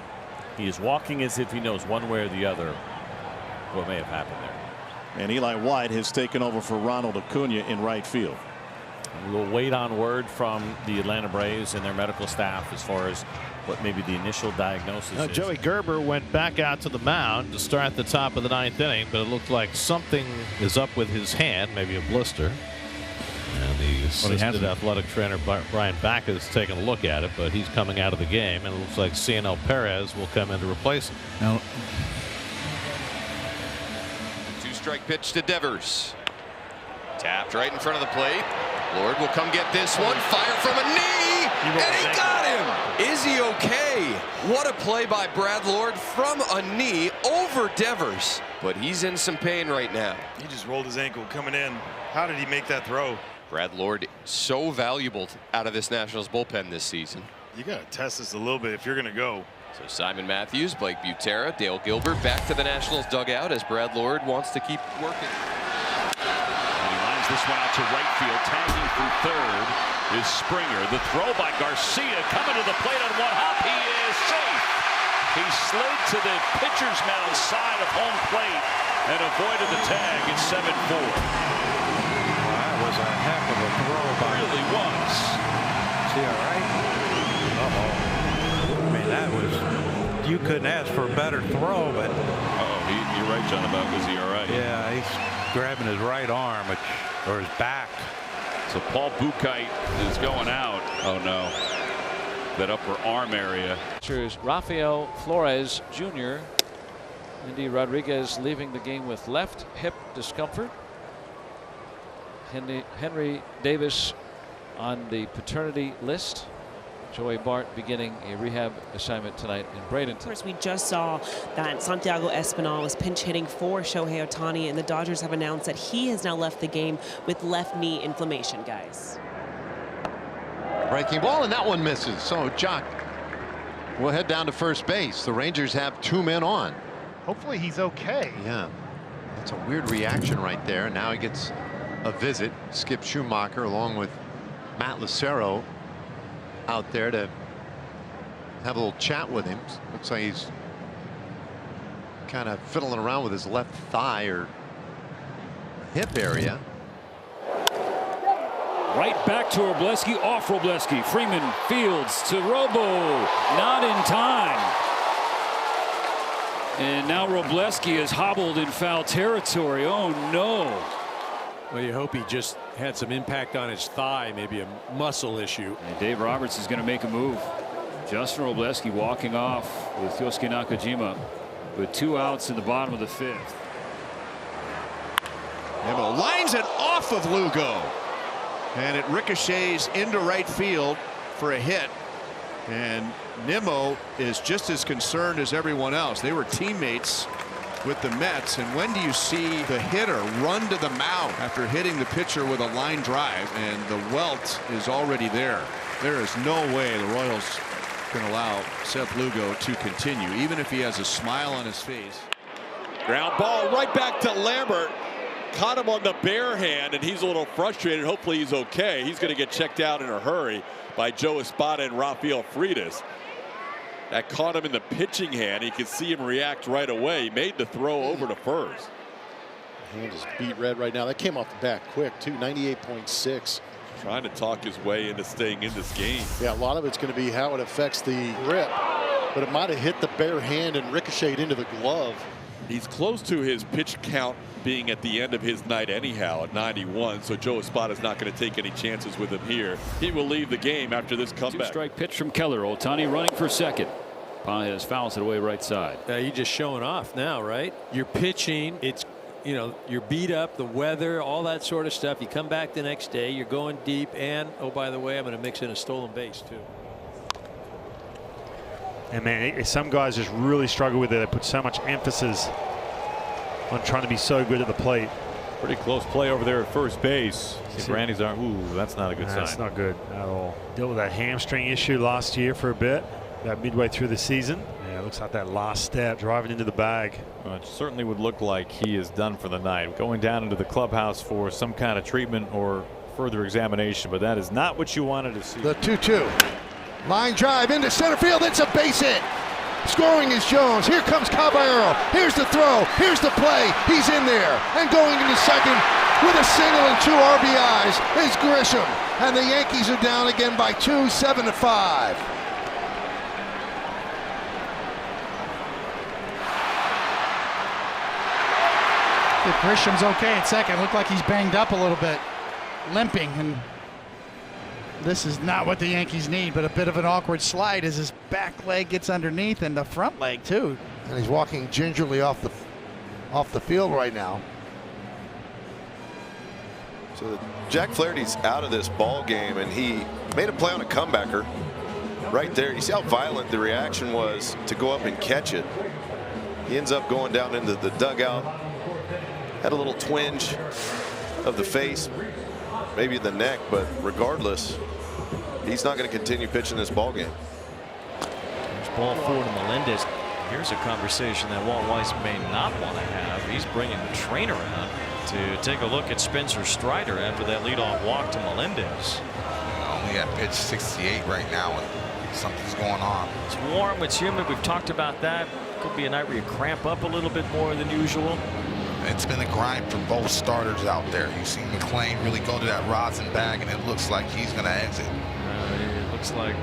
he is walking as if he knows one way or the other what may have happened there. And Eli White has taken over for Ronald Acuna in right field. And we'll wait on word from the Atlanta Braves and their medical staff as far as what maybe the initial diagnosis is. Joey Gerber went back out to the mound to start the top of the 9th inning, but it looked like something is up with his hand, maybe a blister. And the assistant athletic trainer Brian Baca is taking a look at it, but he's coming out of the game, and it looks like Cianel Perez will come in to replace him. Now, 2-strike pitch to Devers. Tapped right in front of the plate. Lord will come get this one. Fire from a knee, and he got him. Is he okay? What a play by Brad Lord from a knee over Devers, but he's in some pain right now. He just rolled his ankle coming in. How did he make that throw? Brad Lord so valuable out of this Nationals bullpen this season. You got to test this a little bit if you're going to go. So Simon Matthews, Blake Butera, Dale Gilbert back to the Nationals dugout as Brad Lord wants to keep working. And he lines this one out to right field. Tagging through third is Springer. The throw by Garcia coming to the plate on one hop. He is safe. He slid to the pitcher's mound side of home plate and avoided the tag. It's 7-4. Was a heck of a throw by really was. Is he all right? I mean, that was, you couldn't ask for a better throw, but you're right, John, about is he all right? Yeah, he's grabbing his right arm or his back. So Paul Buchheit is going out. Oh no, that upper arm area. Cheers, Rafael Flores Jr. Andy Rodriguez leaving the game with left hip discomfort. Henry Davis on the paternity list. Joey Bart beginning a rehab assignment tonight in Bradenton. Of course, we just saw that Santiago Espinal was pinch hitting for Shohei Ohtani, and the Dodgers have announced that he has now left the game with left knee inflammation, guys. Breaking ball, and that one misses. So Jock will head down to first base. The Rangers have 2 men on. Hopefully he's okay. Yeah, that's a weird reaction right there. Now he gets a visit. Skip Schumacher along with Matt Lucero out there to have a little chat with him. Looks like he's kind of fiddling around with his left thigh or hip area. Right back to Robleski, off Robleski. Freeman fields to Robo, not in time. And now Robleski is hobbled in foul territory. Oh no. Well, you hope he just had some impact on his thigh, maybe a muscle issue. And Dave Roberts is going to make a move. Justin Robleski walking off with Yosuke Nakajima with 2 outs in the bottom of the 5th. Nimmo lines it off of Lugo, and it ricochets into right field for a hit. And Nimmo is just as concerned as everyone else. They were teammates with the Mets, and when do you see the hitter run to the mound after hitting the pitcher with a line drive, and the welt is already there? There is no way the Royals can allow Seth Lugo to continue, even if he has a smile on his face. Ground ball right back to Lambert. Caught him on the bare hand, and he's a little frustrated. Hopefully he's okay. He's going to get checked out in a hurry by Joe Espada and Rafael Freitas. That caught him in the pitching hand. He could see him react right away. He made the throw over to first. Hand is beat red right now. That came off the bat quick too. 98.6. Trying to talk his way into staying in this game. Yeah, a lot of it's going to be how it affects the grip, but it might have hit the bare hand and ricocheted into the glove. He's close to his pitch count being at the end of his night anyhow at 91, so Joe Espada's not going to take any chances with him here. He will leave the game after this comeback. Two-strike pitch from Keller. Ohtani running for second. Pontius fouls it away right side. You're just showing off now, right? You're pitching. It's, you know, you're beat up, the weather, all that sort of stuff. You come back the next day, you're going deep, and oh, by the way, I'm going to mix in a stolen base too. And man, some guys just really struggle with it. They put so much emphasis on trying to be so good at the plate. Pretty close play over there at first base. See Randy's arm. Ooh, that's not a good sign. That's not good at all. Dealt with that hamstring issue last year for a bit, about midway through the season. Yeah, it looks like that last step, driving into the bag. Well, it certainly would look like he is done for the night. Going down into the clubhouse for some kind of treatment or further examination, but that is not what you wanted to see. The 2-2. Line drive into center field. It's a base hit. Scoring is Jones. Here comes Caballero. Here's the throw. Here's the play. He's in there. And going into second with a single and 2 RBIs is Grisham. And the Yankees are down again by 2, 7-5. If Grisham's okay at second, looked like he's banged up a little bit, limping, and this is not what the Yankees need, but a bit of an awkward slide as his back leg gets underneath and the front leg too. And he's walking gingerly off the field right now. So Jack Flaherty's out of this ball game, and he made a play on a comebacker right there. You see how violent the reaction was to go up and catch it. He ends up going down into the dugout, had a little twinge of the face, maybe the neck, but regardless, he's not going to continue pitching this ball game. There's ball 4 to Melendez. Here's a conversation that Walt Weiss may not want to have. He's bringing the trainer out to take a look at Spencer Strider after that leadoff walk to Melendez. Only at pitch 68 right now, and something's going on. It's warm, it's humid. We've talked about that. Could be a night where you cramp up a little bit more than usual. It's been a grind for both starters out there. You've seen McClain really go to that rosin bag, and it looks like he's going to exit. It looks like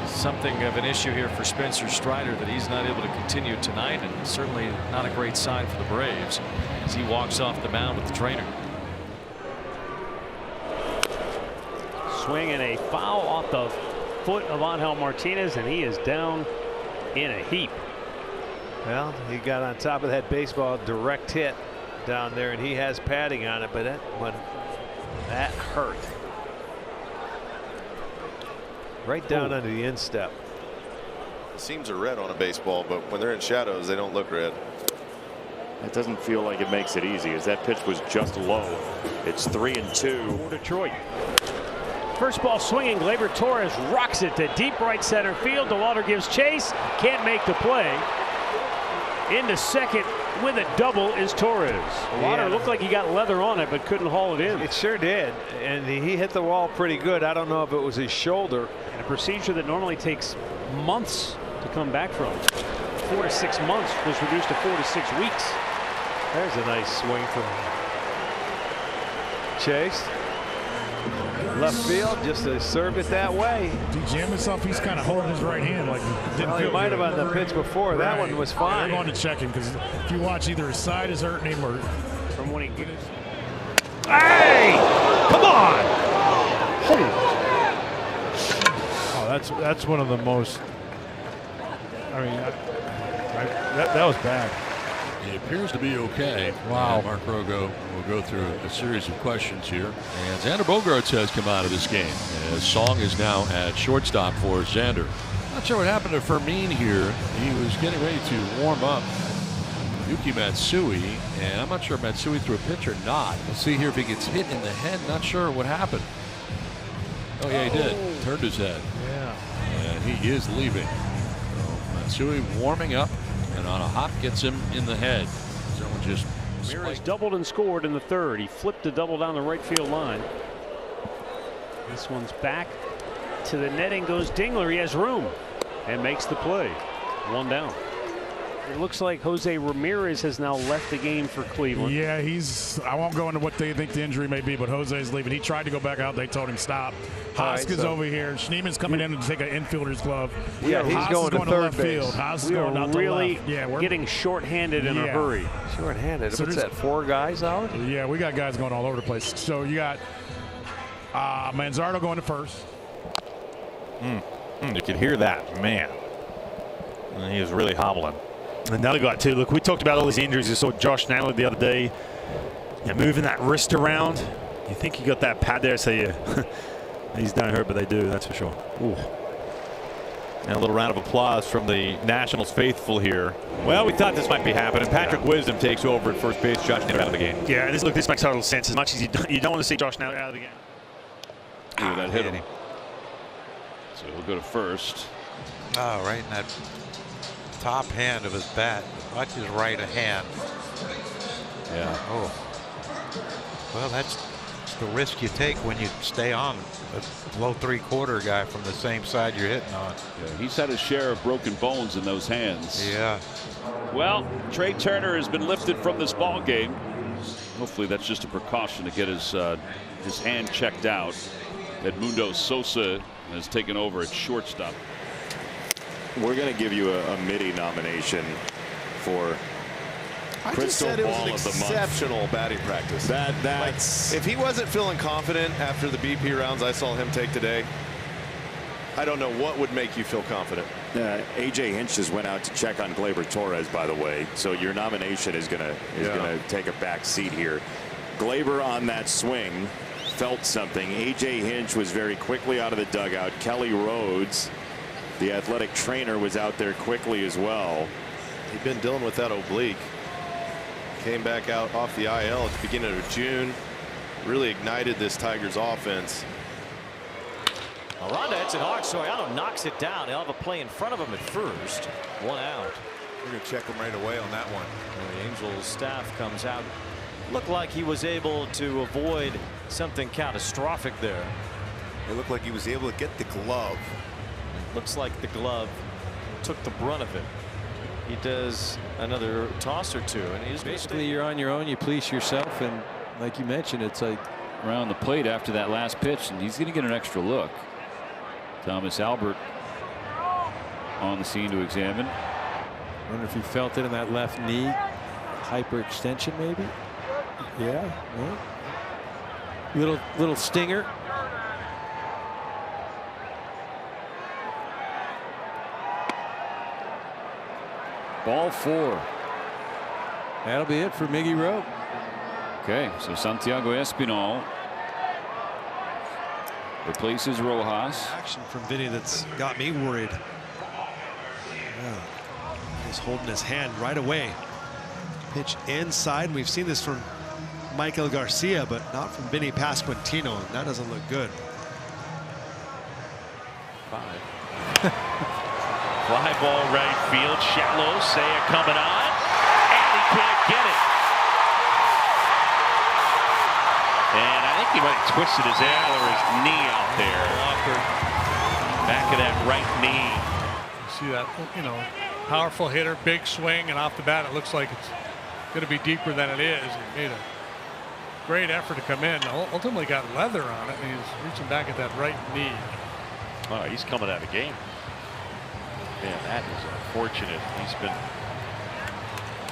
something of an issue here for Spencer Strider that he's not able to continue tonight, and certainly not a great sign for the Braves as he walks off the mound with the trainer. Swing and a foul off the foot of Angel Martinez, and he is down in a heap. Well, he got on top of that baseball, direct hit down there, and he has padding on it, but that hurt. Right down under the instep. Seams are red on a baseball, but when they're in shadows, they don't look red. It doesn't feel like it makes it easy, as that pitch was just low. It's 3-2 for Detroit. First ball swinging. Gleyber Torres rocks it to deep right center field. DeWalter gives chase. Can't make the play. Into second with a double is Torres. DeWalter looked like he got leather on it, but couldn't haul it in. It sure did. And he hit the wall pretty good. I don't know if it was his shoulder. And a procedure that normally takes months to come back from. 4 to 6 months was reduced to 4 to 6 weeks. There's a nice swing from Chase. Left field, just to serve it that way. He jammed himself. He's kind of holding his right hand like it didn't feel he might have on the pitch before. That one was fine. I'm going to check him because if you watch, either his side is hurting him or from when he gets. Hey! Come on! Oh, that's one of the most. I mean, that was bad. It appears to be okay. Wow. And Mark Rogo will go through a series of questions here. And Xander Bogaerts has come out of this game. As Song is now at shortstop for Xander. Not sure what happened to Fermin here. He was getting ready to warm up Yuki Matsui, and I'm not sure if Matsui threw a pitch or not. We'll see here if he gets hit in the head. Not sure what happened. Oh, yeah, he did. Turned his head. Yeah. And he is leaving. So Matsui warming up, and on a hop gets him in the head. Someone just Ramirez doubled and scored in the third. He flipped a double down the right field line. This one's back to the netting goes Dingler. He has room and makes the play. One down. It looks like Jose Ramirez has now left the game for Cleveland. Yeah, I won't go into what they think the injury may be, but Jose's leaving. He tried to go back out. They told him stop. Hoskins over here. Schneeman's coming in to take an infielder's glove. Yeah, he's going to third left base. field. Haas We going are out to really left. Yeah, we're getting short-handed in a hurry. Short-handed. So What's that, 4 guys out? Yeah, we got guys going all over the place. So you got Manzardo going to first. You can hear that, man. And he was really hobbling. Another guy too. Look, we talked about all these injuries. I saw Josh Naylor the other day. Yeah, moving that wrist around. You think he got that pad there, so these don't hurt, but they do. That's for sure. Ooh. And a little round of applause from the Nationals faithful here. Well, we thought this might be happening. Patrick Wisdom takes over at first base. Josh Naylor out of the game. Yeah, this makes total sense. As much as you don't want to see Josh Naylor out of the game. Ooh, that hit him. So he'll go to first. Oh, right in that top hand of his bat. Watch his right hand. Yeah. Oh. Well, that's the risk you take when you stay on a low 3/4 guy from the same side you're hitting on. Yeah, he's had his share of broken bones in those hands. Yeah. Well, Trey Turner has been lifted from this ball game. Hopefully that's just a precaution to get his hand checked out. Edmundo Sosa has taken over at shortstop. We're going to give you a MIDI nomination for Crystal Ball of the Month. Exceptional batting practice. That's if he wasn't feeling confident after the BP rounds I saw him take today, I don't know what would make you feel confident. AJ Hinch just went out to check on Gleyber Torres, by the way. So your nomination is gonna take a back seat here. Gleyber on that swing felt something. AJ Hinch was very quickly out of the dugout. Kelly Rhodes, the athletic trainer, was out there quickly as well. He'd been dealing with that oblique. Came back out off the IL at the beginning of June. Really ignited this Tigers offense. Aranda hits it hard. Soriano knocks it down. They'll have a play in front of him at first. 1 out. We're going to check him right away on that one. The Angels staff comes out. Looked like he was able to avoid something catastrophic there. It looked like he was able to get the glove. Looks like the glove took the brunt of it. He does another toss or two, and he's basically you're on your own. You police yourself, and like you mentioned, it's like around the plate after that last pitch, and he's going to get an extra look. Thomas Albert on the scene to examine. Wonder if he felt it in that left knee, hyperextension maybe. Yeah. Little stinger. Ball 4. That'll be it for Miggy Rowe. Okay, so Santiago Espinal replaces Rojas. Action from Vinny that's got me worried. He's holding his hand right away. Pitch inside. We've seen this from Michael Garcia, but not from Vinny Pasquantino. And that doesn't look good. 5. Fly ball right field, shallow. Seiya coming on, and he can't get it. And I think he might have twisted his ankle or his knee out there. Back of that right knee. You see that, powerful hitter, big swing, and off the bat it looks like it's going to be deeper than it is. He made a great effort to come in. Ultimately got leather on it, and he's reaching back at that right knee. Oh, he's coming out of the game. Man, that is unfortunate. He's been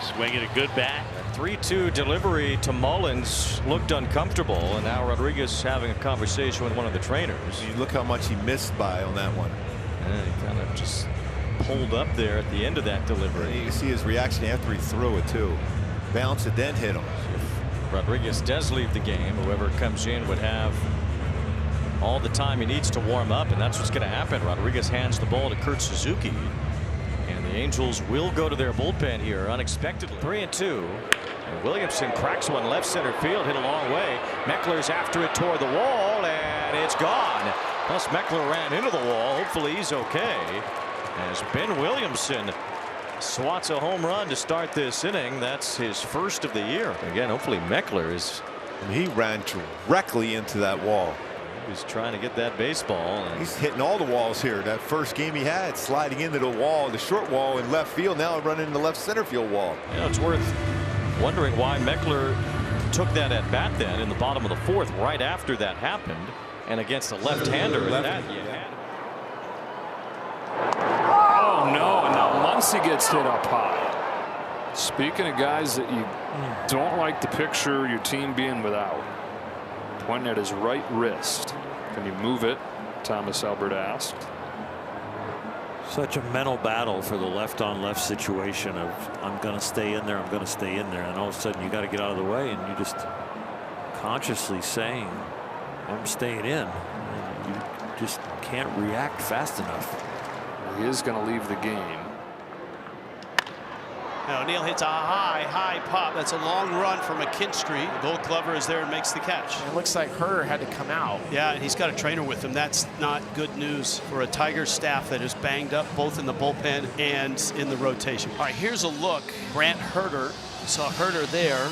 swinging a good bat. 3-2 delivery to Mullins looked uncomfortable, and now Rodriguez having a conversation with one of the trainers. Look how much he missed by on that one. And he kind of just pulled up there at the end of that delivery. You can see his reaction after he threw it too. Bounce it, then hit him. If Rodriguez does leave the game, whoever comes in would have all the time he needs to warm up, and that's what's going to happen. Rodriguez hands the ball to Kurt Suzuki, and the Angels will go to their bullpen here unexpectedly. 3-2. And Williamson cracks one left center field, hit a long way. Meckler's after it toward the wall, and it's gone. Plus Meckler ran into the wall. Hopefully he's okay, as Ben Williamson swats a home run to start this inning. That's his first of the year. Again, hopefully Meckler is. And he ran directly into that wall. He was trying to get that baseball. And he's hitting all the walls here. That first game he had, sliding into the wall, the short wall in left field, now running in the left center field wall. It's worth wondering why Meckler took that at bat then in the bottom of the fourth right after that happened, and against a left-hander. Oh no, and now Muncy gets hit up high. Speaking of guys that you don't like the picture your team being without, pointing at his right wrist. Can you move it? Thomas Albert asked. Such a mental battle for the left on left situation of I'm going to stay in there, I'm going to stay in there, and all of a sudden you got to get out of the way, and you just consciously saying I'm staying in, and you just can't react fast enough. He is going to leave the game. Now O'Neill hits a high pop. That's a long run for McKinstry. The Gold Glover is there and makes the catch. It looks like Herder had to come out. Yeah, and he's got a trainer with him. That's not good news for a Tigers staff that is banged up both in the bullpen and in the rotation. All right, here's a look. Grant Herder. You saw Herder there.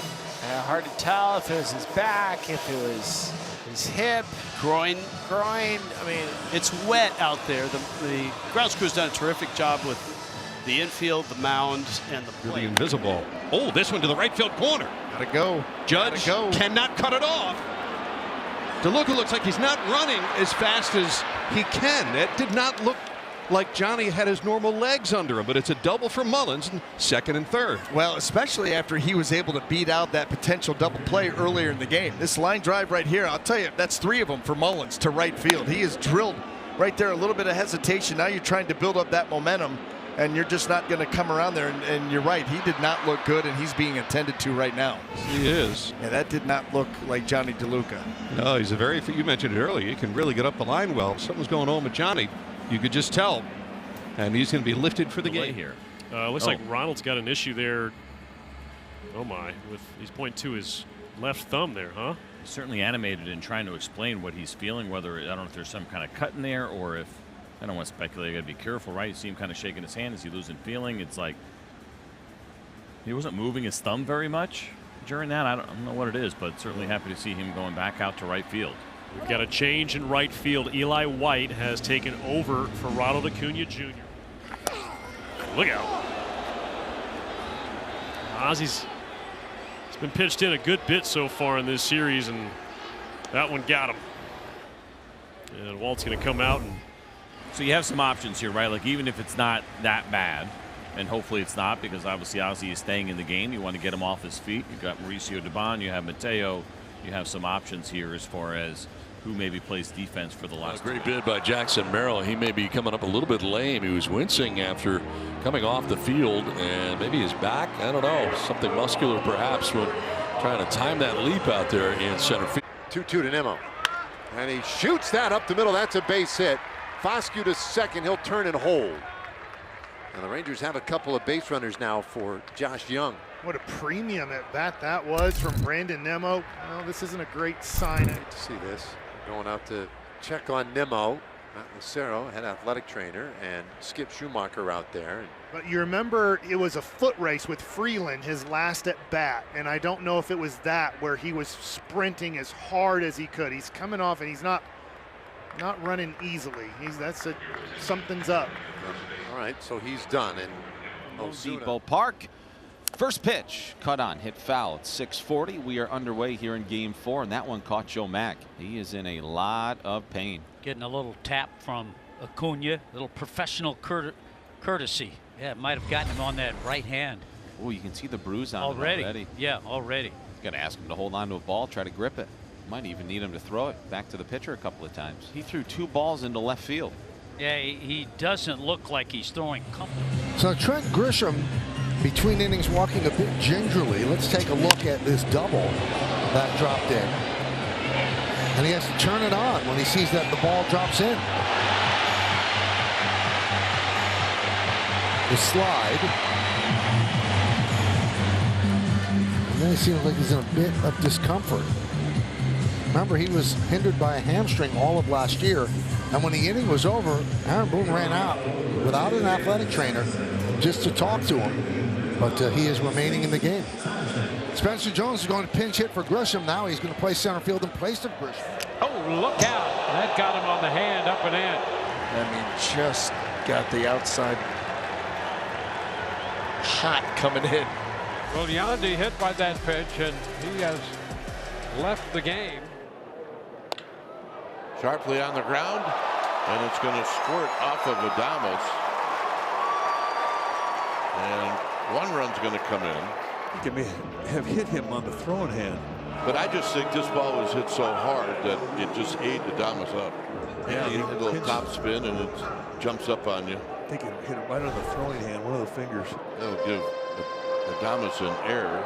Hard to tell if it was his back, if it was his hip, groin. I mean, it's wet out there. The grounds crew's done a terrific job with the infield, the mound, and the plate. Really invisible. Oh, this one to the right field corner. Gotta go. Judge cannot cut it off. DeLuca looks like he's not running as fast as he can. That did not look like Johnny had his normal legs under him, but it's a double for Mullins, second and third. Well, especially after he was able to beat out that potential double play earlier in the game. This line drive right here, I'll tell you, that's 3 of them for Mullins to right field. He is drilled right there, a little bit of hesitation. Now you're trying to build up that momentum, and you're just not going to come around there. And you're right, he did not look good, and he's being attended to right now. He is. Yeah, that did not look like Johnny DeLuca. No, he's you mentioned it earlier, he can really get up the line well. Something's going on with Johnny. You could just tell. And he's going to be lifted for the game here. Looks like Ronald's got an issue there. Oh my, he's pointing to his left thumb there, huh? He's certainly animated in trying to explain what he's feeling, whether, I don't know if there's some kind of cut in there or if, I don't want to speculate, I got to be careful, right? You see him kind of shaking his hand. Is he losing feeling? It's like he wasn't moving his thumb very much during that. I don't know what it is, but certainly happy to see him going back out to right field. We've got a change in right field. Eli White has taken over for Ronald Acuna Jr. Look out. Ozzy's been pitched in a good bit so far in this series, and that one got him. And Walt's going to come out. And so you have some options here, right? Like, even if it's not that bad, and hopefully it's not, because obviously Ozzy is staying in the game. You want to get him off his feet. You've got Mauricio Dubon. You have Mateo. You have some options here as far as who maybe plays defense for the last. Great bid by Jackson Merrill. He may be coming up a little bit lame. He was wincing after coming off the field, and maybe his back, I don't know, something muscular perhaps when trying to time that leap out there in center field. 2-2 to Nimmo, and he shoots that up the middle. That's a base hit. Foscue to second. He'll turn and hold. And the Rangers have a couple of base runners now for Josh Young. What a premium at bat that was from Brandon Nimmo. Well, this isn't a great sign. See this. Going out to check on Nimmo. Matt Lucero, head athletic trainer, and Skip Schumacher out there. But you remember it was a foot race with Freeland, his last at bat. And I don't know if it was that where he was sprinting as hard as he could. He's coming off and he's not running easily. Something's up. All right, so he's done. And Depot Park. First pitch, cut on, hit foul at 6:40. We are underway here in game 4, and that one caught Joe Mack. He is in a lot of pain. Getting a little tap from Acuna, a little professional courtesy. Yeah, it might have gotten him on that right hand. Oh, you can see the bruise on him already. Yeah, already. Got to ask him to hold on to a ball, try to grip it. Might even need him to throw it back to the pitcher a couple of times. He threw 2 balls into left field. Yeah, he doesn't look like he's throwing comfortably. So Trent Grisham, between innings, walking a bit gingerly. Let's take a look at this double that dropped in. And he has to turn it on when he sees that the ball drops in. The slide. And then he seems like he's in a bit of discomfort. Remember, he was hindered by a hamstring all of last year. And when the inning was over, Aaron Boone ran out without an athletic trainer just to talk to him. But he is remaining in the game. Spencer Jones is going to pinch hit for Grisham. Now he's going to play center field in place of Grisham. Oh, look out. got him on the hand, up and in. I mean, just got the outside hot coming in. Well, Yandy hit by that pitch, and he has left the game. Sharply on the ground, and it's going to squirt off of Adames. And one run's going to come in. He may have hit him on the throwing hand. But I just think this ball was hit so hard that it just ate Adames up. Yeah, you hit a little top spin and it jumps up on you. I think it hit him right on the throwing hand, one of the fingers. That'll give Adames an error,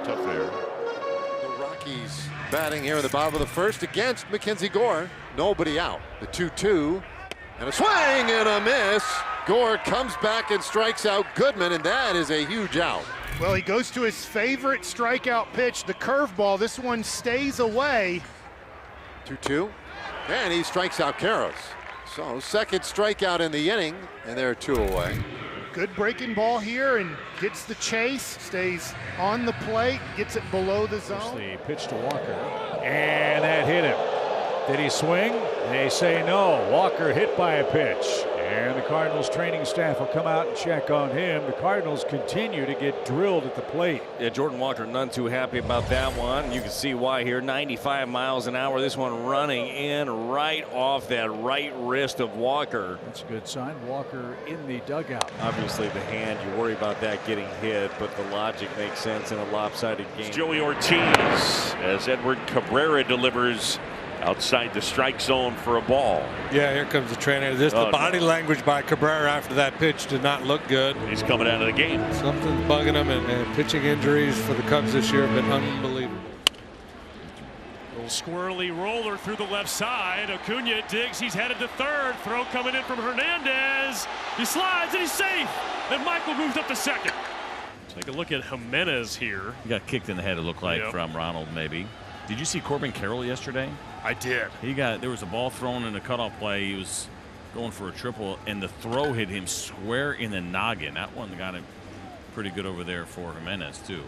a tough error. The Rockies batting here in the bottom of the first against Mackenzie Gore. Nobody out. The 2-2 and a swing and a miss. Gore comes back and strikes out Goodman, and that is a huge out. Well, he goes to his favorite strikeout pitch, the curveball. This one stays away. 2-2, and he strikes out Karros. So second strikeout in the inning, and they're 2 away. Good breaking ball here and gets the chase, stays on the plate, gets it below the zone. The pitch to Walker, and that hit him. Did he swing? They say no. Walker hit by a pitch. And the Cardinals training staff will come out and check on him. The Cardinals continue to get drilled at the plate. Yeah, Jordan Walker none too happy about that one. You can see why here. 95 miles an hour. This one running in right off that right wrist of Walker. That's a good sign. Walker in the dugout. Obviously the hand, you worry about that getting hit, but the logic makes sense in a lopsided game. It's Joey Ortiz as Edward Cabrera delivers outside the strike zone for a ball. Yeah, here comes the trainer. The body language by Cabrera after that pitch did not look good. He's coming out of the game. Something's bugging him, and pitching injuries for the Cubs this year have been unbelievable. Little squirrely roller through the left side. Acuna digs. He's headed to third. Throw coming in from Hernandez. He slides and he's safe. And Michael moves up to second. Take a look at Jimenez here. He got kicked in the head, it looked like, from Ronald, maybe. Did you see Corbin Carroll yesterday? I did. There was a ball thrown in a cutoff play. He was going for a triple, and the throw hit him square in the noggin. That one got him pretty good over there for Jimenez, too.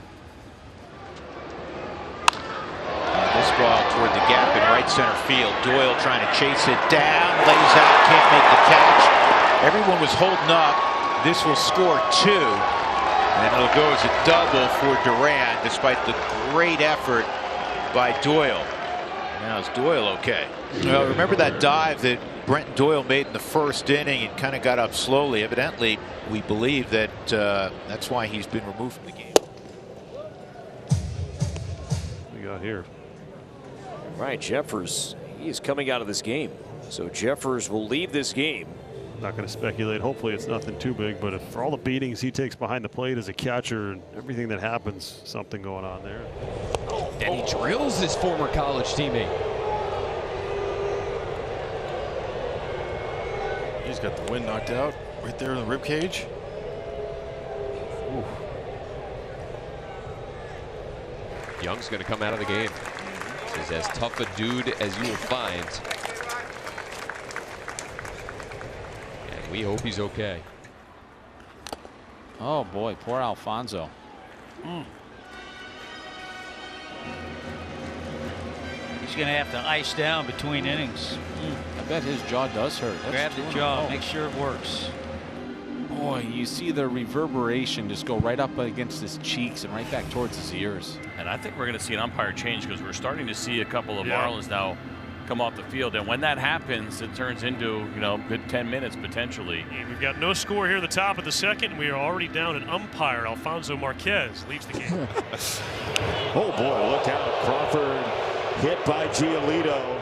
This ball toward the gap in right center field. Doyle trying to chase it down, lays out, can't make the catch. Everyone was holding up. This will score 2, and it'll go as a double for Duran, despite the great effort by Doyle. Now is Doyle okay? Well, remember that dive that Brent Doyle made in the first inning and kind of got up slowly. Evidently, we believe that that's why he's been removed from the game. We got here. Right, Jeffers, he is coming out of this game. So Jeffers will leave this game. Not going to speculate. Hopefully it's nothing too big, but for all the beatings he takes behind the plate as a catcher and everything that happens, something going on there. And he drills his former college teammate. He's got the wind knocked out right there in the rib cage. Young's going to come out of the game. He's as tough a dude as you will find. And we hope he's okay. Oh boy, poor Alfonso. He's going to have to ice down between innings. I bet his jaw does hurt. Grab the jaw, make sure it works. Boy, you see the reverberation just go right up against his cheeks and right back towards his ears. And I think we're going to see an umpire change because we're starting to see a couple of Marlins now come off the field. And when that happens, it turns into, good 10 minutes potentially. We've got no score here at the top of the second. We are already down an umpire. Alfonso Marquez leaves the game. Oh boy, look out. Crawford hit by Giolito.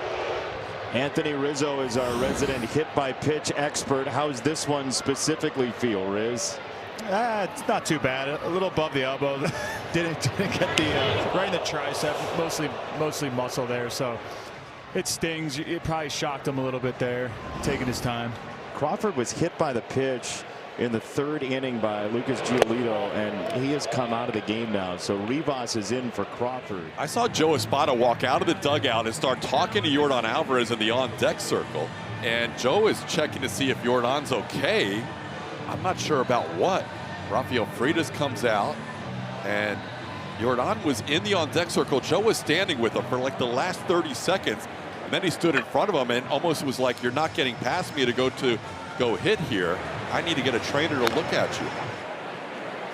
Anthony Rizzo is our resident hit by pitch expert. How's this one specifically feel, Riz? It's not too bad. A little above the elbow. didn't get the right in the tricep. Mostly muscle there, so it stings. It probably shocked him a little bit there, taking his time. Crawford was hit by the pitch in the third inning by Lucas Giolito, and he has come out of the game now. So Rivas is in for Crawford. I saw Joe Espada walk out of the dugout and start talking to Yordan Alvarez in the on-deck circle. And Joe is checking to see if Yordan's okay. I'm not sure about what. Rafael Freitas comes out, and Yordan was in the on-deck circle. Joe was standing with him for like the last 30 seconds. And then he stood in front of him and almost was like, you're not getting past me to go hit here. I need to get a trainer to look at you.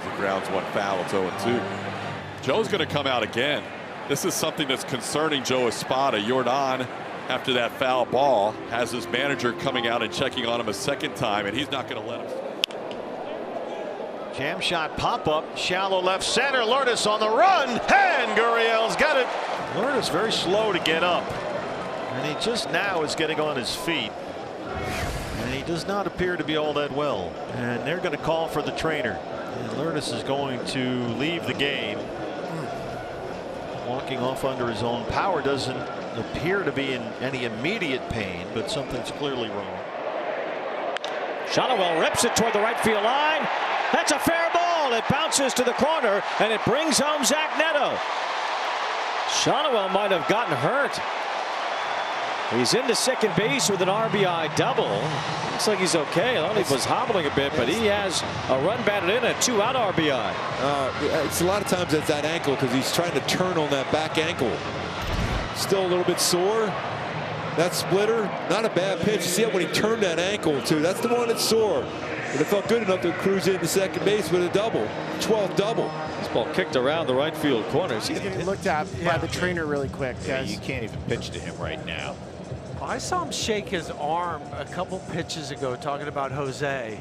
The grounds one foul. It's 0-2. Joe's going to come out again. This is something that's concerning Joe Espada. Jordan, after that foul ball, has his manager coming out and checking on him a second time, and he's not going to let him. Jam shot pop-up, shallow left center. Lourdes on the run, and Gurriel's got it. Lourdes very slow to get up, and he just now is getting on his feet. And he does not appear to be all that well. And they're going to call for the trainer. And Lourdes is going to leave the game. Walking off under his own power. Doesn't appear to be in any immediate pain, but something's clearly wrong. Shotwell rips it toward the right field line. That's a fair ball. It bounces to the corner, and it brings home Zach Neto. Shotwell might have gotten hurt. He's into second base with an RBI double. Looks like he's okay. I thought he was hobbling a bit, but he has a run batted in, a 2-out RBI. It's a lot of times it's that ankle because he's trying to turn on that back ankle. Still a little bit sore. That splitter, not a bad pitch. You see it when he turned that ankle too. That's the one that's sore. But it felt good enough to cruise into second base with a double, 12th double. This ball kicked around the right field corner. He's getting looked at by the trainer really quick, guys. You can't even pitch to him right now. I saw him shake his arm a couple pitches ago talking about Jose.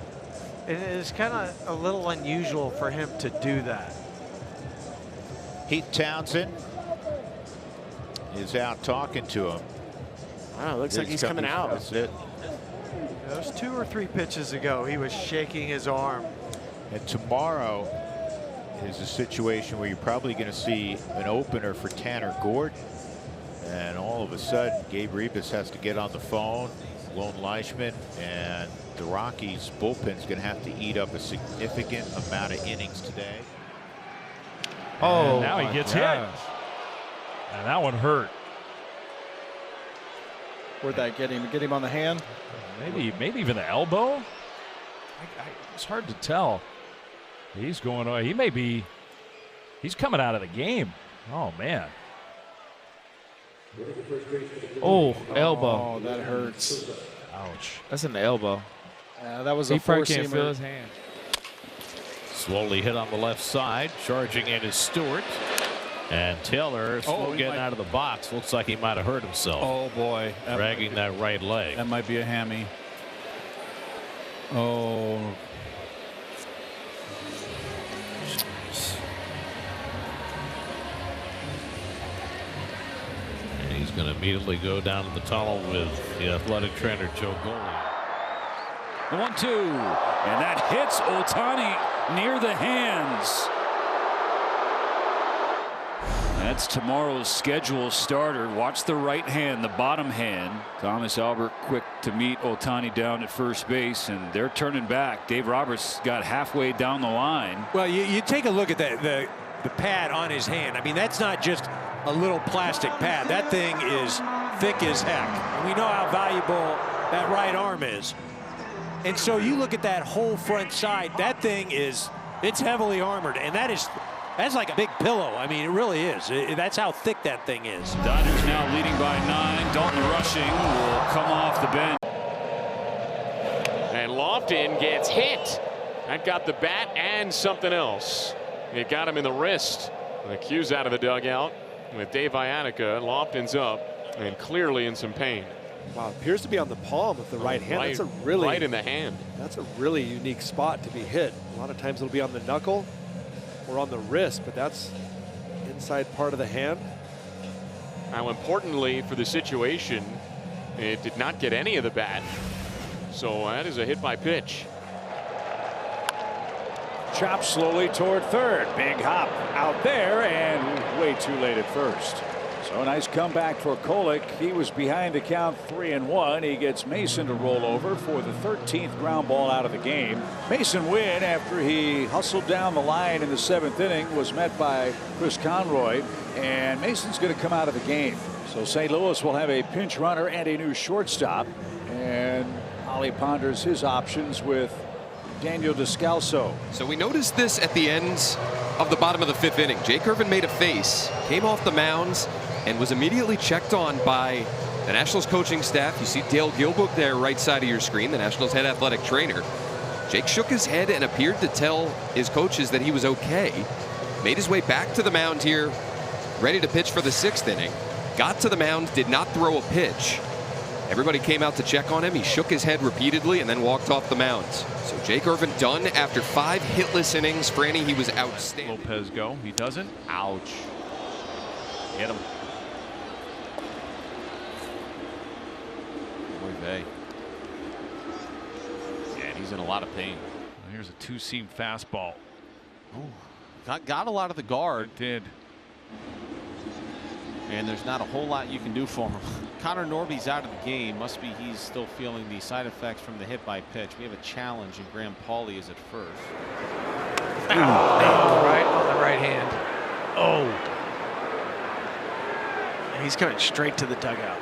And it's kind of a little unusual for him to do that. Heath Townsend is out talking to him. Wow, looks like he's coming out. That's it. Those 2 or 3 pitches ago, he was shaking his arm. And tomorrow is a situation where you're probably going to see an opener for Tanner Gordon. And all of a sudden, Gabe Rebus has to get on the phone, Lone Leishman, and the Rockies bullpen's going to have to eat up a significant amount of innings today. Oh, and now he gets hit. And that one hurt. Where'd that get him? Get him on the hand? Maybe even the elbow. It's hard to tell. He's going away. He's coming out of the game. Oh man. Oh, elbow. Oh, that hurts. Ouch. That's an elbow. That was a four-seamer. He can't feel his hand. Slowly hit on the left side. Charging in is Stewart. And Taylor getting out of the box. Looks like he might have hurt himself. Oh, boy. Dragging that right leg. That might be a hammy. Oh. And he's going to immediately go down to the tunnel with the athletic trainer, Joe Golding. The 1-2. And that hits Ohtani near the hands. That's tomorrow's schedule starter. Watch the right hand, the bottom hand. Thomas Albert quick to meet Ohtani down at first base, and they're turning back. Dave Roberts got halfway down the line. Well, you take a look at the pad on his hand. I mean, that's not just a little plastic pad. That thing is thick as heck. And we know how valuable that right arm is. And so you look at that whole front side, that thing is, it's heavily armored, and that's like a big pillow. I mean, it really is. That's how thick that thing is. Dodgers now leading by 9. Dalton Rushing will come off the bench. And Lofton gets hit. That got the bat and something else. It got him in the wrist. The cue's out of the dugout with Dave Iannica. Lofton's up and clearly in some pain. Wow, appears to be on the palm of the right hand. That's a really right in the hand. That's a really unique spot to be hit. A lot of times it'll be on the knuckle or on the wrist, but that's inside part of the hand. Now, importantly for the situation, it did not get any of the bat. So that is a hit by pitch. Chop slowly toward third. Big hop out there and way too late at first. So a nice comeback for Kolek. He was behind the count 3-1. He gets Mason to roll over for the 13th ground ball out of the game. Mason win after he hustled down the line in the 7th inning, was met by Chris Conroy, and Mason's going to come out of the game. So St. Louis will have a pinch runner and a new shortstop, and Ollie ponders his options with Daniel Descalso. So we noticed this at the end of the bottom of the 5th inning. Jake Irvin made a face, came off the mound, and was immediately checked on by The Nationals coaching staff, you see Dale Gilbook there, right side of your screen, the Nationals head athletic trainer. Jake shook his head and appeared to tell his coaches that he was okay. Made his way back to the mound here, ready to pitch for the 6th inning. Got to the mound, did not throw a pitch. Everybody came out to check on him. He shook his head repeatedly and then walked off the mound. So Jake Irvin done after 5 hitless innings. Franny, he was outstanding. Lopez go. He doesn't. Ouch. Hit him. Boy, Bay. And he's in a lot of pain. Here's a 2-seam fastball. Ooh, got a lot of the guard. It did. And there's not a whole lot you can do for him. Connor Norby's out of the game. Must be he's still feeling the side effects from the hit by pitch. We have a challenge, and Graham Pauley is at first. Right on the right hand. Oh. He's coming straight to the dugout.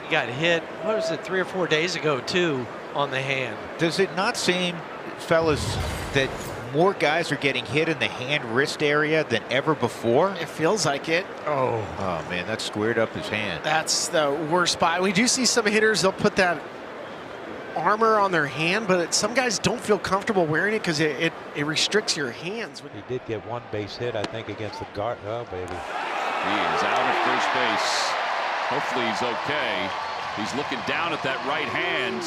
He got hit, what was it, 3 or 4 days ago, too, on the hand. Does it not seem, fellas, that more guys are getting hit in the hand-wrist area than ever before? It feels like it. Oh. Oh, man, that squared up his hand. That's the worst spot. We do see some hitters, they'll put that armor on their hand, but some guys don't feel comfortable wearing it because it restricts your hands. He did get 1 base hit, I think, against the guard. Oh, baby. He is out at first base. Hopefully he's okay. He's looking down at that right hand.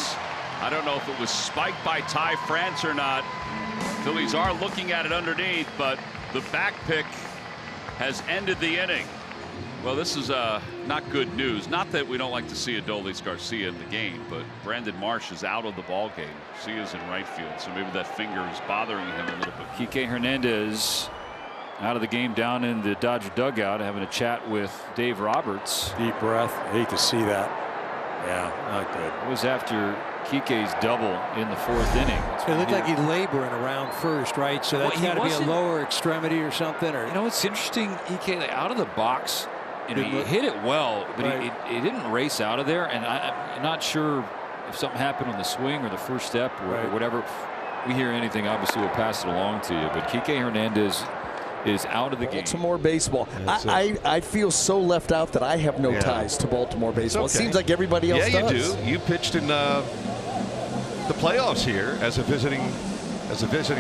I don't know if it was spiked by Ty France or not. Phillies are looking at it underneath, but the back pick has ended the inning. Well, this is not good news. Not that we don't like to see Adolis Garcia in the game, but Brandon Marsh is out of the ball game. Garcia's in right field, so maybe that finger is bothering him a little bit. Kike Hernandez out of the game down in the Dodger dugout, having a chat with Dave Roberts. Deep breath. Hate to see that. Yeah, not good. It was after Kike's double in the 4th inning. It looked like he's laboring around first, right? So that's got to be a lower extremity or something. Or you know, it's interesting. Like out of the box, you know, he hit it well, but right. he didn't race out of there. And I'm not sure if something happened on the swing or the first step or whatever. If we hear anything, obviously we'll pass it along to you. But Kike Hernandez is out of the game. Baltimore baseball. I feel so left out that I have no ties to Baltimore baseball. Okay. It seems like everybody else does. Yeah, you do. You pitched in the playoffs here as a visiting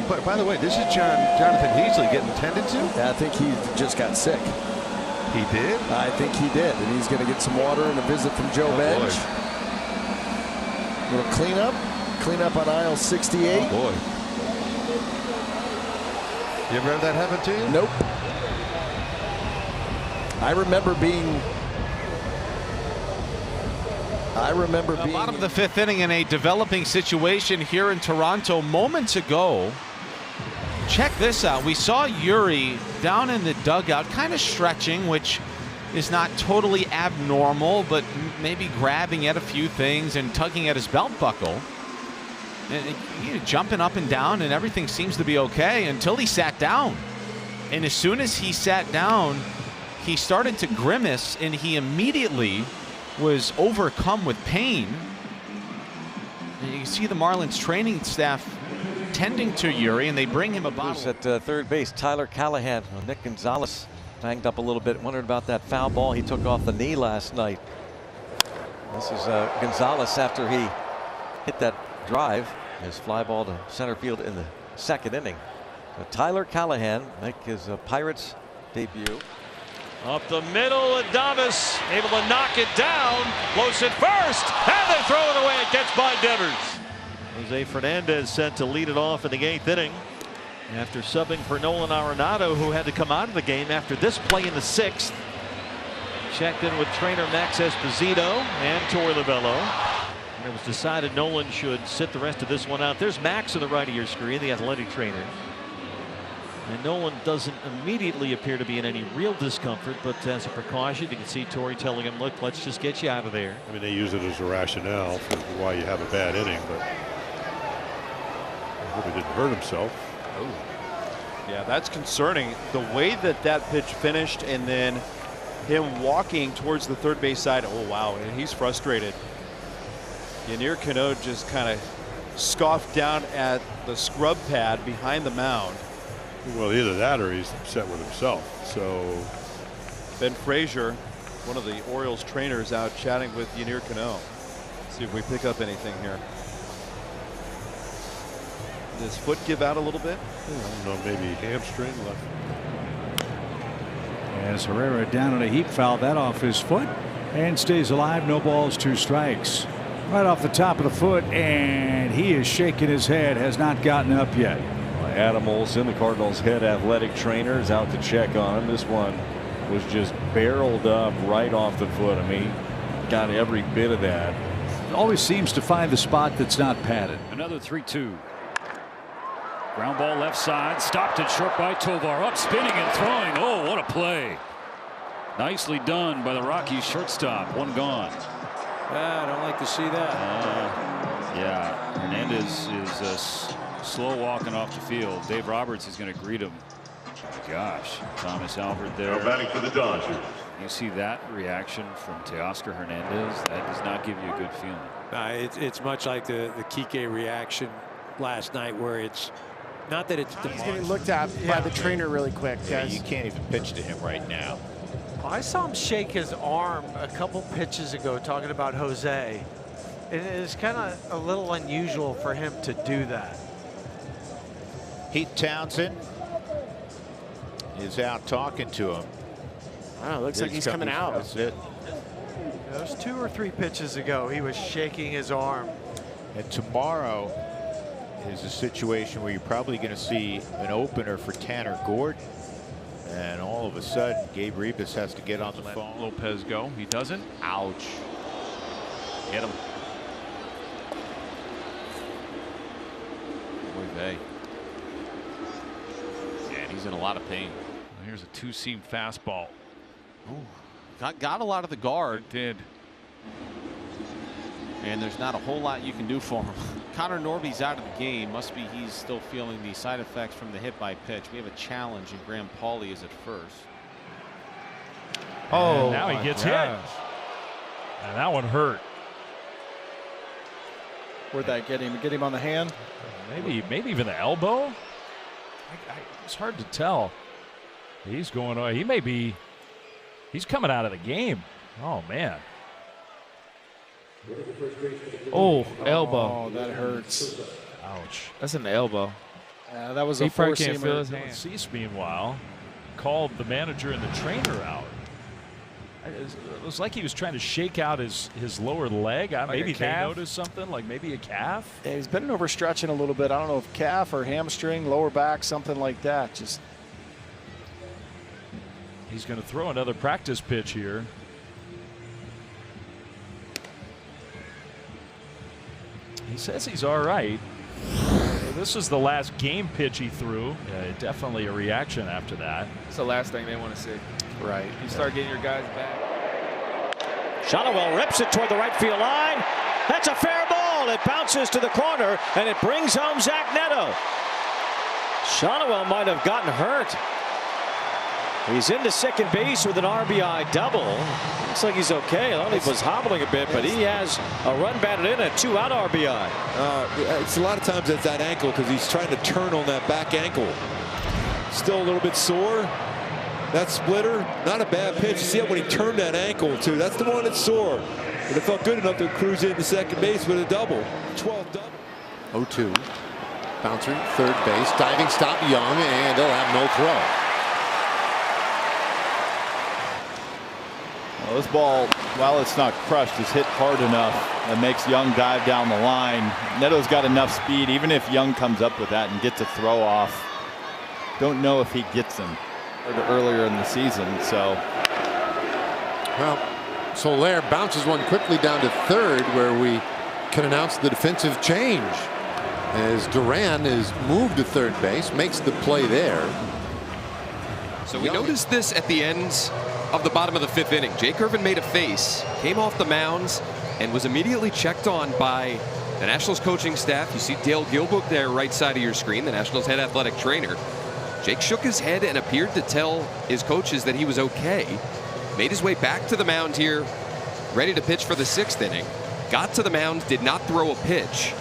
player. By the way, this is Jonathan Heasley getting tended to. Yeah, I think he just got sick. He did? I think he did, and he's going to get some water and a visit from Joe Bench. Little cleanup on aisle 68. Oh boy. You ever have that happen to you? Nope. I remember being bottom of the 5th inning in a developing situation here in Toronto moments ago. Check this out. We saw Yuri down in the dugout kind of stretching, which is not totally abnormal, but maybe grabbing at a few things and tugging at his belt buckle. And jumping up and down, and everything seems to be okay until he sat down. And as soon as he sat down, he started to grimace, and he immediately was overcome with pain. And you can see the Marlins training staff tending to Yuri, and they bring him a bottle. At third base, Tyler Callahan. Nick Gonzalez banged up a little bit, wondered about that foul ball he took off the knee last night. This is Gonzalez after he hit that drive, his fly ball to center field in the 2nd inning. So Tyler Callahan make his Pirates debut. Up the middle, Adames able to knock it down, close at first, and they throw it away. It gets by Devers. Jose Fernandez set to lead it off in the 8th inning after subbing for Nolan Arenado, who had to come out of the game after this play in the 6th. Checked in with trainer Max Esposito and Torey Lovullo. And it was decided Nolan should sit the rest of this one out. There's Max on the right of your screen, the athletic trainer. And Nolan doesn't immediately appear to be in any real discomfort, but as a precaution, you can see Torey telling him, look, let's just get you out of there. I mean, they use it as a rationale for why you have a bad inning, but I hope he didn't hurt himself. Oh. Yeah, that's concerning. The way that pitch finished, and then him walking towards the third base side. Oh, wow, and he's frustrated. Yennier Cano just kind of scoffed down at the scrub pad behind the mound. Well, either that or he's upset with himself. So Ben Frazier one of the Orioles trainers out chatting with Yennier Cano. See if we pick up anything here. Did his foot give out a little bit? I don't know, maybe hamstring left. As Herrera down in a heap foul, that off his foot, and stays alive. No balls, 2 strikes. Right off the top of the foot, and he is shaking his head, has not gotten up yet. Adam Olson, the Cardinals head athletic trainer, is out to check on him. This one was just barreled up right off the foot. I mean, got every bit of that. Always seems to find the spot that's not padded. Another 3-2. Ground ball left side, stopped it short by Tovar, up spinning and throwing. Oh, what a play. Nicely done by the Rockies shortstop. One gone. I don't like to see that. Yeah, Hernandez is slow walking off the field. Dave Roberts is going to greet him. Gosh, Thomas Albert there. Batting for the Dodgers. You see that reaction from Teoscar Hernandez. That does not give you a good feeling. It's much like the Kike reaction last night, where it's not that it's he's getting looked at by the trainer really quick, guys. You can't even pitch to him right now. I saw him shake his arm a couple pitches ago talking about Jose. And it's kind of a little unusual for him to do that. Heath Townsend is out talking to him. Wow, looks like he's coming out. That's it. Those 2 or 3 pitches ago, he was shaking his arm. And tomorrow is a situation where you're probably going to see an opener for Tanner Gordon. And all of a sudden, Gabe Ribas has to get on the phone. Lopez go. He doesn't. Ouch. Hit him. Boy, they. Yeah, and he's in a lot of pain. Here's a 2-seam fastball. Ooh. Got a lot of the guard. It did. And there's not a whole lot you can do for him. Connor Norby's out of the game. Must be he's still feeling the side effects from the hit by pitch. We have a challenge, and Graham Pauley is at first. Oh, and now he gets hit. And that one hurt. Where'd that get him? Get him on the hand? Maybe even the elbow. It's hard to tell. He's going away. He may be. He's coming out of the game. Oh man. Oh, elbow. Oh, that hurts. Ouch. That's an elbow. That was a four-seamer. Cease, meanwhile, called the manager and the trainer out. It was like he was trying to shake out his lower leg. Maybe they noticed something, like maybe a calf. Yeah, he's been overstretching a little bit. I don't know if calf or hamstring, lower back, something like that. Just. He's going to throw another practice pitch here. He says he's all right. This is the last game pitch he threw. Definitely a reaction after that. It's the last thing they want to see. Right. You start getting your guys back. Shotwell rips it toward the right field line. That's a fair ball. It bounces to the corner, and it brings home Zach Neto. Shotwell might have gotten hurt. He's into second base with an RBI double. Looks like he's okay. I thought he was hobbling a bit, but he has a run batted in, a 2-out RBI. It's a lot of times it's that ankle because he's trying to turn on that back ankle. Still a little bit sore. That splitter, not a bad pitch. You see it when he turned that ankle too. That's the one that's sore. But it felt good enough to cruise into second base with a double. 12 double. 0-2. Bouncer, third base, diving stop Young, and they'll have no throw. Well, this ball, while it's not crushed, is hit hard enough that makes Young dive down the line. Neto's got enough speed, even if Young comes up with that and gets a throw off. Don't know if he gets him earlier in the season, so. Well, Soler bounces one quickly down to third, where we can announce the defensive change as Duran is moved to third base, makes the play there. So we noticed this at the end of the bottom of the 5th inning. Jake Irvin made a face, came off the mound, and was immediately checked on by the Nationals coaching staff. You see Dale Gilbook there, right side of your screen, the Nationals head athletic trainer. Jake shook his head and appeared to tell his coaches that he was okay. Made his way back to the mound here, ready to pitch for the 6th inning. Got to the mound, did not throw a pitch.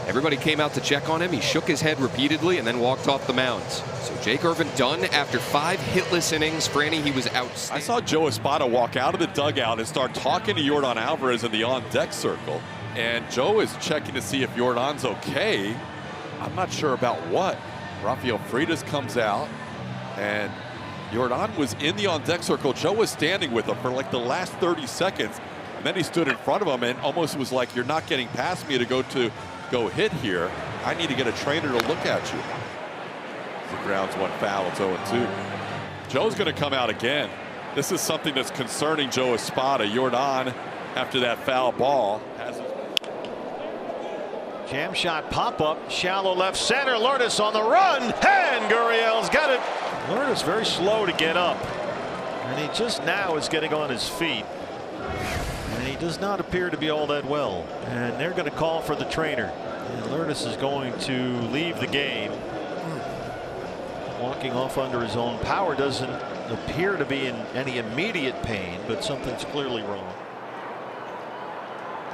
Everybody came out to check on him. He shook his head repeatedly and then walked off the mound. So Jake Irvin done after 5 hitless innings. Franny, he was outstanding. I saw Joe Espada walk out of the dugout and start talking to Yordan Alvarez in the on-deck circle. And Joe is checking to see if Yordan's okay. I'm not sure about what. Rafael Freitas comes out, and Yordan was in the on-deck circle. Joe was standing with him for like the last 30 seconds. And then he stood in front of him and almost was like, you're not getting past me to go hit here. I need to get a trainer to look at you. The grounds one foul. It's 0-2. Joe's going to come out again. This is something that's concerning Joe Espada. Yordan, after that foul ball, has his jam shot pop up, shallow left center. Lourdes on the run, and Gurriel's got it. Lourdes very slow to get up, and he just now is getting on his feet. And he does not appear to be all that well. And they're going to call for the trainer. And Lourdes is going to leave the game. Walking off under his own power. Doesn't appear to be in any immediate pain, but something's clearly wrong.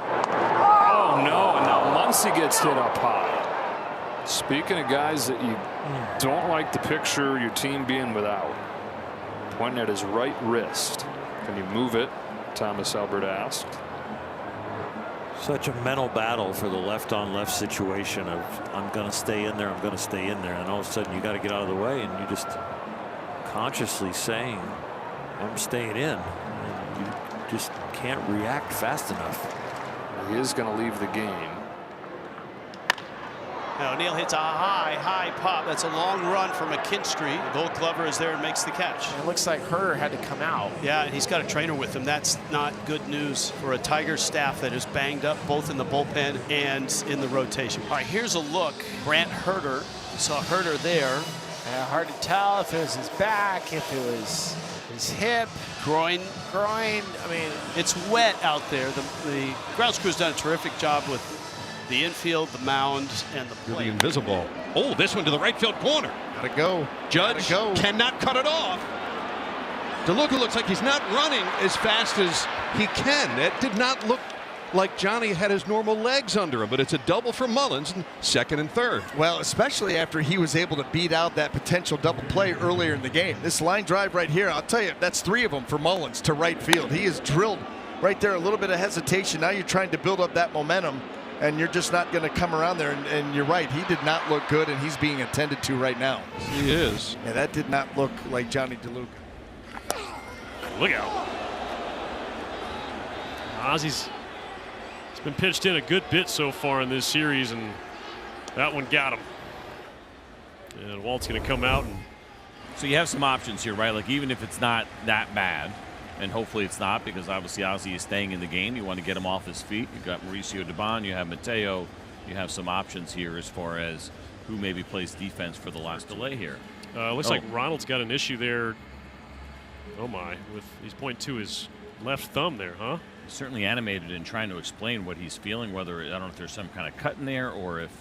Oh no, and now Muncy gets hit up high. Speaking of guys that you don't like the picture your team being without. Pointing at his right wrist. Can you move it? Thomas Albert asked. Such a mental battle for the left on left situation of I'm going to stay in there, I'm going to stay in there, and all of a sudden you got to get out of the way, and you just consciously saying I'm staying in, and you just can't react fast enough. He is going to leave the game. Now O'Neill hits a high pop. That's a long run for McKinstry. The Gold Glover is there and makes the catch. It looks like Herder had to come out. Yeah, and he's got a trainer with him. That's not good news for a Tigers staff that is banged up both in the bullpen and in the rotation. All right, here's a look. Brant Herder. You saw Herder there. Hard to tell if it was his back, if it was his hip, groin. I mean, it's wet out there. The grounds crew's done a terrific job with the infield, the mound, and the plate. The invisible. Oh, this one to the right field corner. Gotta go. Judge cannot cut it off. DeLuca looks like he's not running as fast as he can. It did not look like Johnny had his normal legs under him, but it's a double for Mullins in second and third. Well, especially after he was able to beat out that potential double play earlier in the game. This line drive right here, I'll tell you, that's 3 of them for Mullins to right field. He is drilled right there, a little bit of hesitation. Now you're trying to build up that momentum, and you're just not going to come around there. And you're right, he did not look good, and he's being attended to right now. He is. Yeah, that did not look like Johnny DeLuca. Look out. Ozzy's been pitched in a good bit so far in this series, and that one got him. And Walt's going to come out. And so you have some options here, right? Like even if it's not that bad, and hopefully it's not, because obviously Ozzy is staying in the game. You want to get him off his feet. You've got Mauricio Dubon, you have Mateo. You have some options here as far as who maybe plays defense for the last delay here. Looks like Ronald's got an issue there. Oh my, he's pointing to his left thumb there, huh? He's certainly animated in trying to explain what he's feeling, whether, I don't know if there's some kind of cut in there, or if,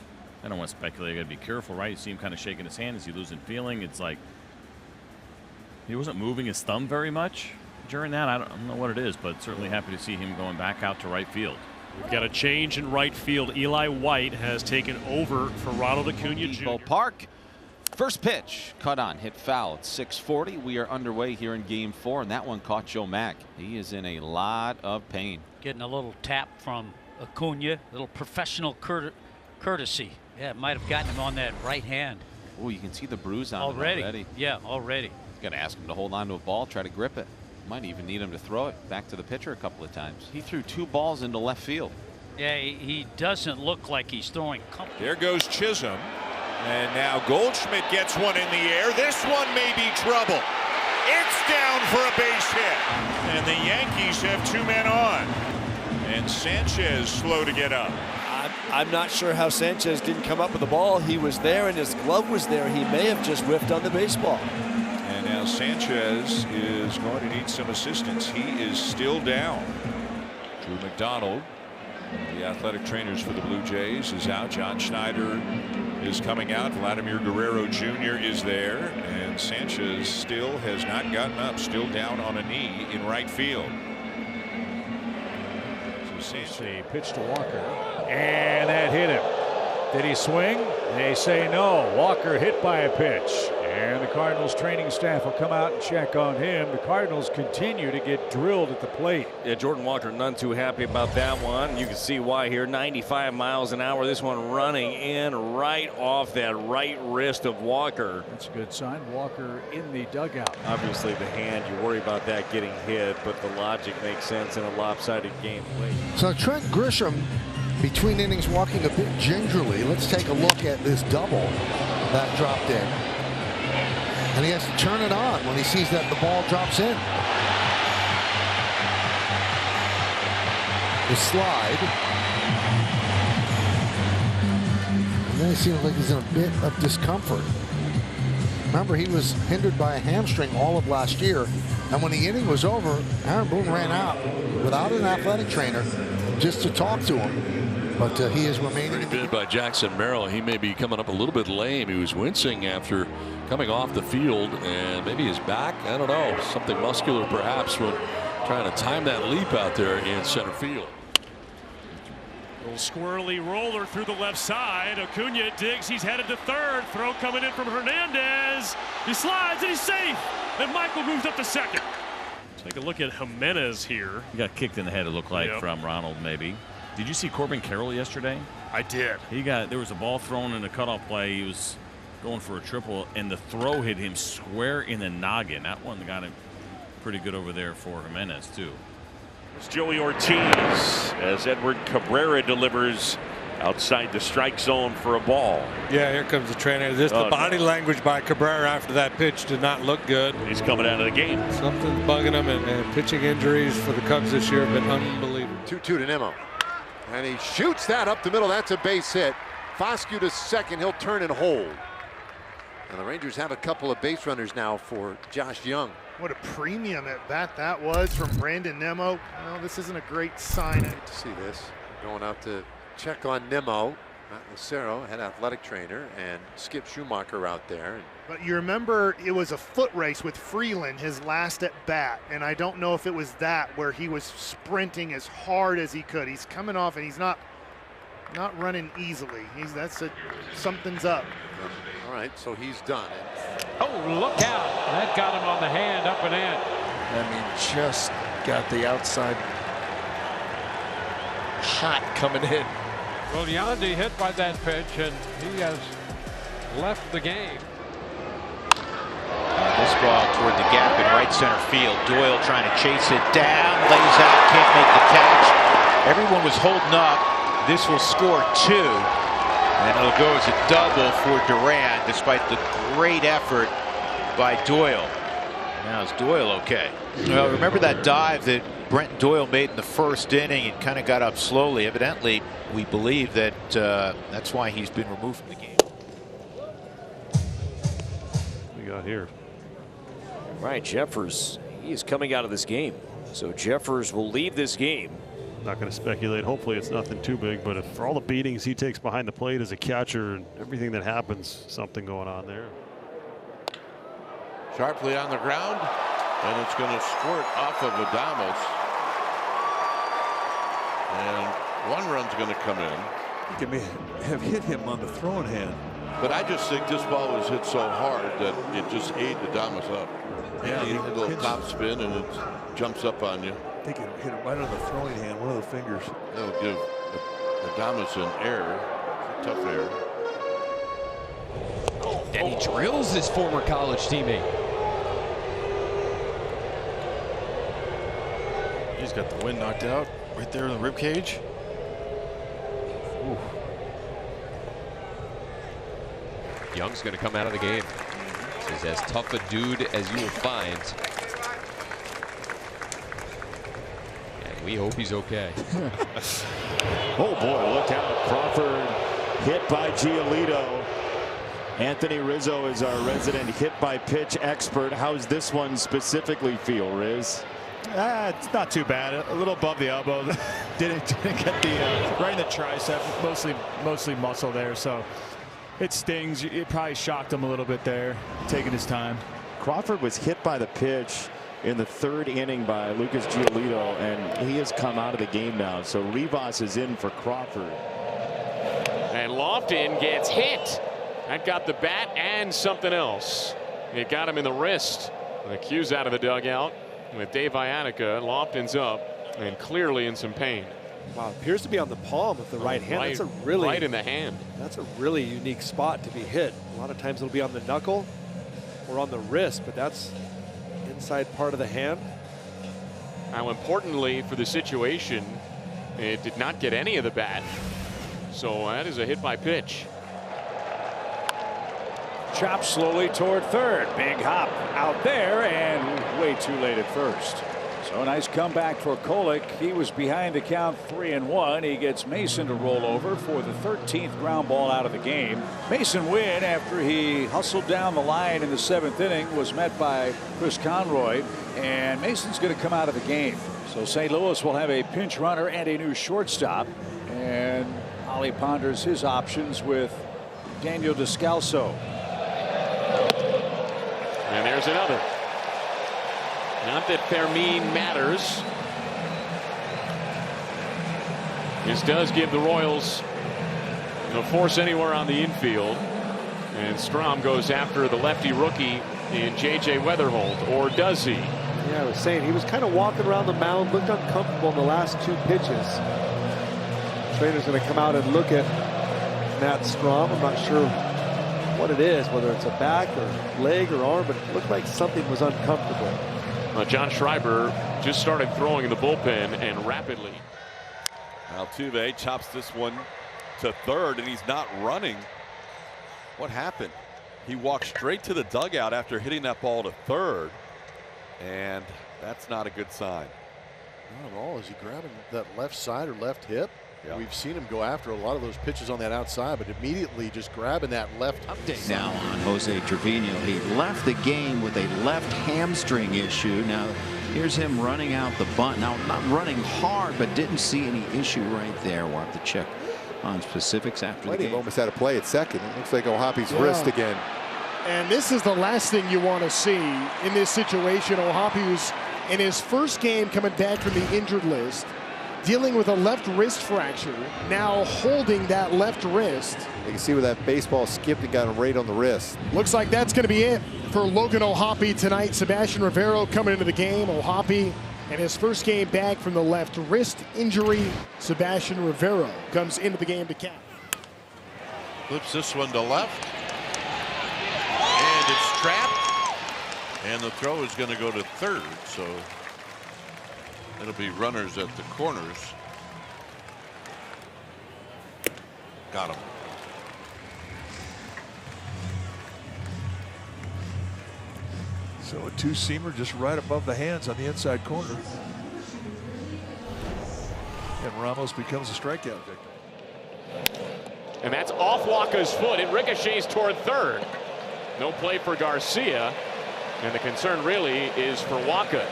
I don't want to speculate, I got to be careful, right? You see him kind of shaking his hand. Is he losing feeling? It's like he wasn't moving his thumb very much during that. I don't know what it is, but certainly happy to see him going back out to right field. We've got a change in right field. Eli White has taken over for Ronald Acuna Jr. Park. First pitch, cut on, hit foul at 6:40. We are underway here in game 4, and that one caught Joe Mack. He is in a lot of pain. Getting a little tap from Acuna, a little professional courtesy. Yeah, it might have gotten him on that right hand. Oh, you can see the bruise on him already. Yeah, already. Got to ask him to hold on to a ball, try to grip it. Might even need him to throw it back to the pitcher a couple of times. He threw 2 balls into left field. Yeah, he doesn't look like he's throwing comfortably. There goes Chisholm. And now Goldschmidt gets one in the air. This one may be trouble. It's down for a base hit. And the Yankees have 2 men on. And Sanchez slow to get up. I'm not sure how Sanchez didn't come up with the ball. He was there and his glove was there. He may have just whiffed on the baseball. And now Sanchez is going to need some assistance. He is still down. Drew McDonald, the athletic trainers for the Blue Jays, is out. John Schneider is coming out. Vladimir Guerrero Jr. is there. And Sanchez still has not gotten up. Still down on a knee in right field. So see pitch to Walker. And that hit him. Did he swing? They say no. Walker hit by a pitch. And the Cardinals training staff will come out and check on him. The Cardinals continue to get drilled at the plate. Yeah, Jordan Walker none too happy about that one. You can see why here. 95 miles an hour. This one running in right off that right wrist of Walker. That's a good sign. Walker in the dugout. Obviously the hand, you worry about that getting hit, but the logic makes sense in a lopsided game plate. So Trent Grisham, between innings, walking a bit gingerly. Let's take a look at this double that dropped in. And he has to turn it on when he sees that the ball drops in. The slide. And then he seems like he's in a bit of discomfort. Remember, he was hindered by a hamstring all of last year. And when the inning was over, Aaron Boone ran out without an athletic trainer just to talk to him. But he is remaining. Bid by Jackson Merrill. He may be coming up a little bit lame. He was wincing after coming off the field, and maybe his back, I don't know, something muscular perhaps when trying to time that leap out there in center field. Little squirrely roller through the left side. Acuna digs. He's headed to third. Throw coming in from Hernandez. He slides and he's safe. And Michael moves up to second. Take a look at Jimenez here. He got kicked in the head, it looked like, from Ronald maybe. Did you see Corbin Carroll yesterday? I did. There was a ball thrown in a cutoff play. He was going for a triple, and the throw hit him square in the noggin. That one got him pretty good over there for Jimenez, too. It's Joey Ortiz as Edward Cabrera delivers outside the strike zone for a ball. Yeah, here comes the trainer. The body language by Cabrera after that pitch did not look good. He's coming out of the game. Something's bugging him, and pitching injuries for the Cubs this year have been unbelievable. 2-2 to Nimmo. And he shoots that up the middle. That's a base hit. Foscue to second. He'll turn and hold. And the Rangers have a couple of base runners now for Josh Young. What a premium at bat that was from Brandon Nimmo. Well, this isn't a great sign. Great to see this. Going out to check on Nimmo. Matt Lucero, head athletic trainer, and Skip Schumacher out there. But you remember it was a foot race with Freeland his last at bat, and I don't know if it was that where he was sprinting as hard as he could. He's coming off and he's not running easily. Something's up. All right, so he's done. Oh, look out. That got him on the hand, up and in. I mean, just got the outside hot coming in. Well, Yandy hit by that pitch, and he has left the game. This ball toward the gap in right center field. Doyle trying to chase it down, lays out, can't make the catch. Everyone was holding up. This will score 2, and it'll go as a double for Duran, despite the great effort by Doyle. Now is Doyle okay? Well, remember that dive that Brent Doyle made in the first inning and kind of got up slowly. Evidently, we believe that that's why he's been removed from the game. We got here. Right, Jeffers, he is coming out of this game. So Jeffers will leave this game. Not going to speculate. Hopefully it's nothing too big, but if for all the beatings he takes behind the plate as a catcher and everything that happens, something going on there. Sharply on the ground, and it's going to squirt off of Adames. And one run's going to come in. He may have hit him on the throwing hand. But I just think this ball was hit so hard that it just ate Adames up. Yeah, he hit a little top spin and it jumps up on you. I think it hit him right on the throwing hand, one of the fingers. That'll give Adames an error, a tough error. And he drills his former college teammate. He's got the wind knocked out right there in the rib cage. Ooh. Young's going to come out of the game. He's as tough a dude as you will find. And we hope he's okay. Oh boy, look out. Crawford hit by Giolito. Anthony Rizzo is our resident hit by pitch expert. How's this one specifically feel, Riz? It's not too bad. A little above the elbow. didn't get the right in the tricep. Mostly muscle there. So it stings. It probably shocked him a little bit there, taking his time. Crawford was hit by the pitch in the third inning by Lucas Giolito, and he has come out of the game now. So Rivas is in for Crawford. And Lofton gets hit. That got the bat and something else. It got him in the wrist. The cue's out of the dugout with Dave Ianica. Lofton's up and clearly in some pain. Wow, appears to be on the palm of the right hand. That's a really right in the hand. That's a really unique spot to be hit. A lot of times it'll be on the knuckle or on the wrist, but that's inside part of the hand. Now, importantly for the situation, it did not get any of the bat. So that is a hit by pitch. Chops slowly toward third. Big hop out there and way too late at first. So a nice comeback for Kolek. He was behind the count 3-1. He gets Mason to roll over for the 13th ground ball out of the game. Mason win after he hustled down the line in the 7th inning, was met by Chris Conroy, and Mason's going to come out of the game. So St. Louis will have a pinch runner and a new shortstop, and Ollie ponders his options with Daniel Descalso. And there's another. Not that Fermin matters. This does give the Royals no force anywhere on the infield. And Strom goes after the lefty rookie in J.J. Weatherholt, or does he? Yeah, I was saying he was kind of walking around the mound, looked uncomfortable in the last 2 pitches. Trainer's going to come out and look at Matt Strom. I'm not sure what it is, whether it's a back or leg or arm, but it looked like something was uncomfortable. John Schreiber just started throwing in the bullpen and rapidly. Altuve chops this one to third, and he's not running. What happened? He walked straight to the dugout after hitting that ball to third, and that's not a good sign. Not at all. Is he grabbing that left side or left hip? Yeah. We've seen him go after a lot of those pitches on that outside, but immediately just grabbing that left update. Now on Jose Trevino, he left the game with a left hamstring issue. Now here's him running out the bunt. Now not running hard, but didn't see any issue right there. We'll have to check on specifics after the game. Almost had a play at second. It looks like O'Hoppy's wrist again. And this is the last thing you want to see in this situation. O'Hoppe was in his first game coming back from the injured list, dealing with a left wrist fracture, now holding that left wrist. You can see where that baseball skipped and got him right on the wrist. Looks like that's going to be it for Logan O'Hoppe tonight. Sebastian Rivero coming into the game. O'Hoppe in his first game back from the left wrist injury. Sebastian Rivero comes into the game to cap. Flips this one to left. And it's trapped. And the throw is going to go to third. So it'll be runners at the corners. Got him. So a 2-seamer just right above the hands on the inside corner. And Ramos becomes a strikeout victim. And that's off Waka's foot. It ricochets toward third. No play for Garcia. And the concern really is for Waka.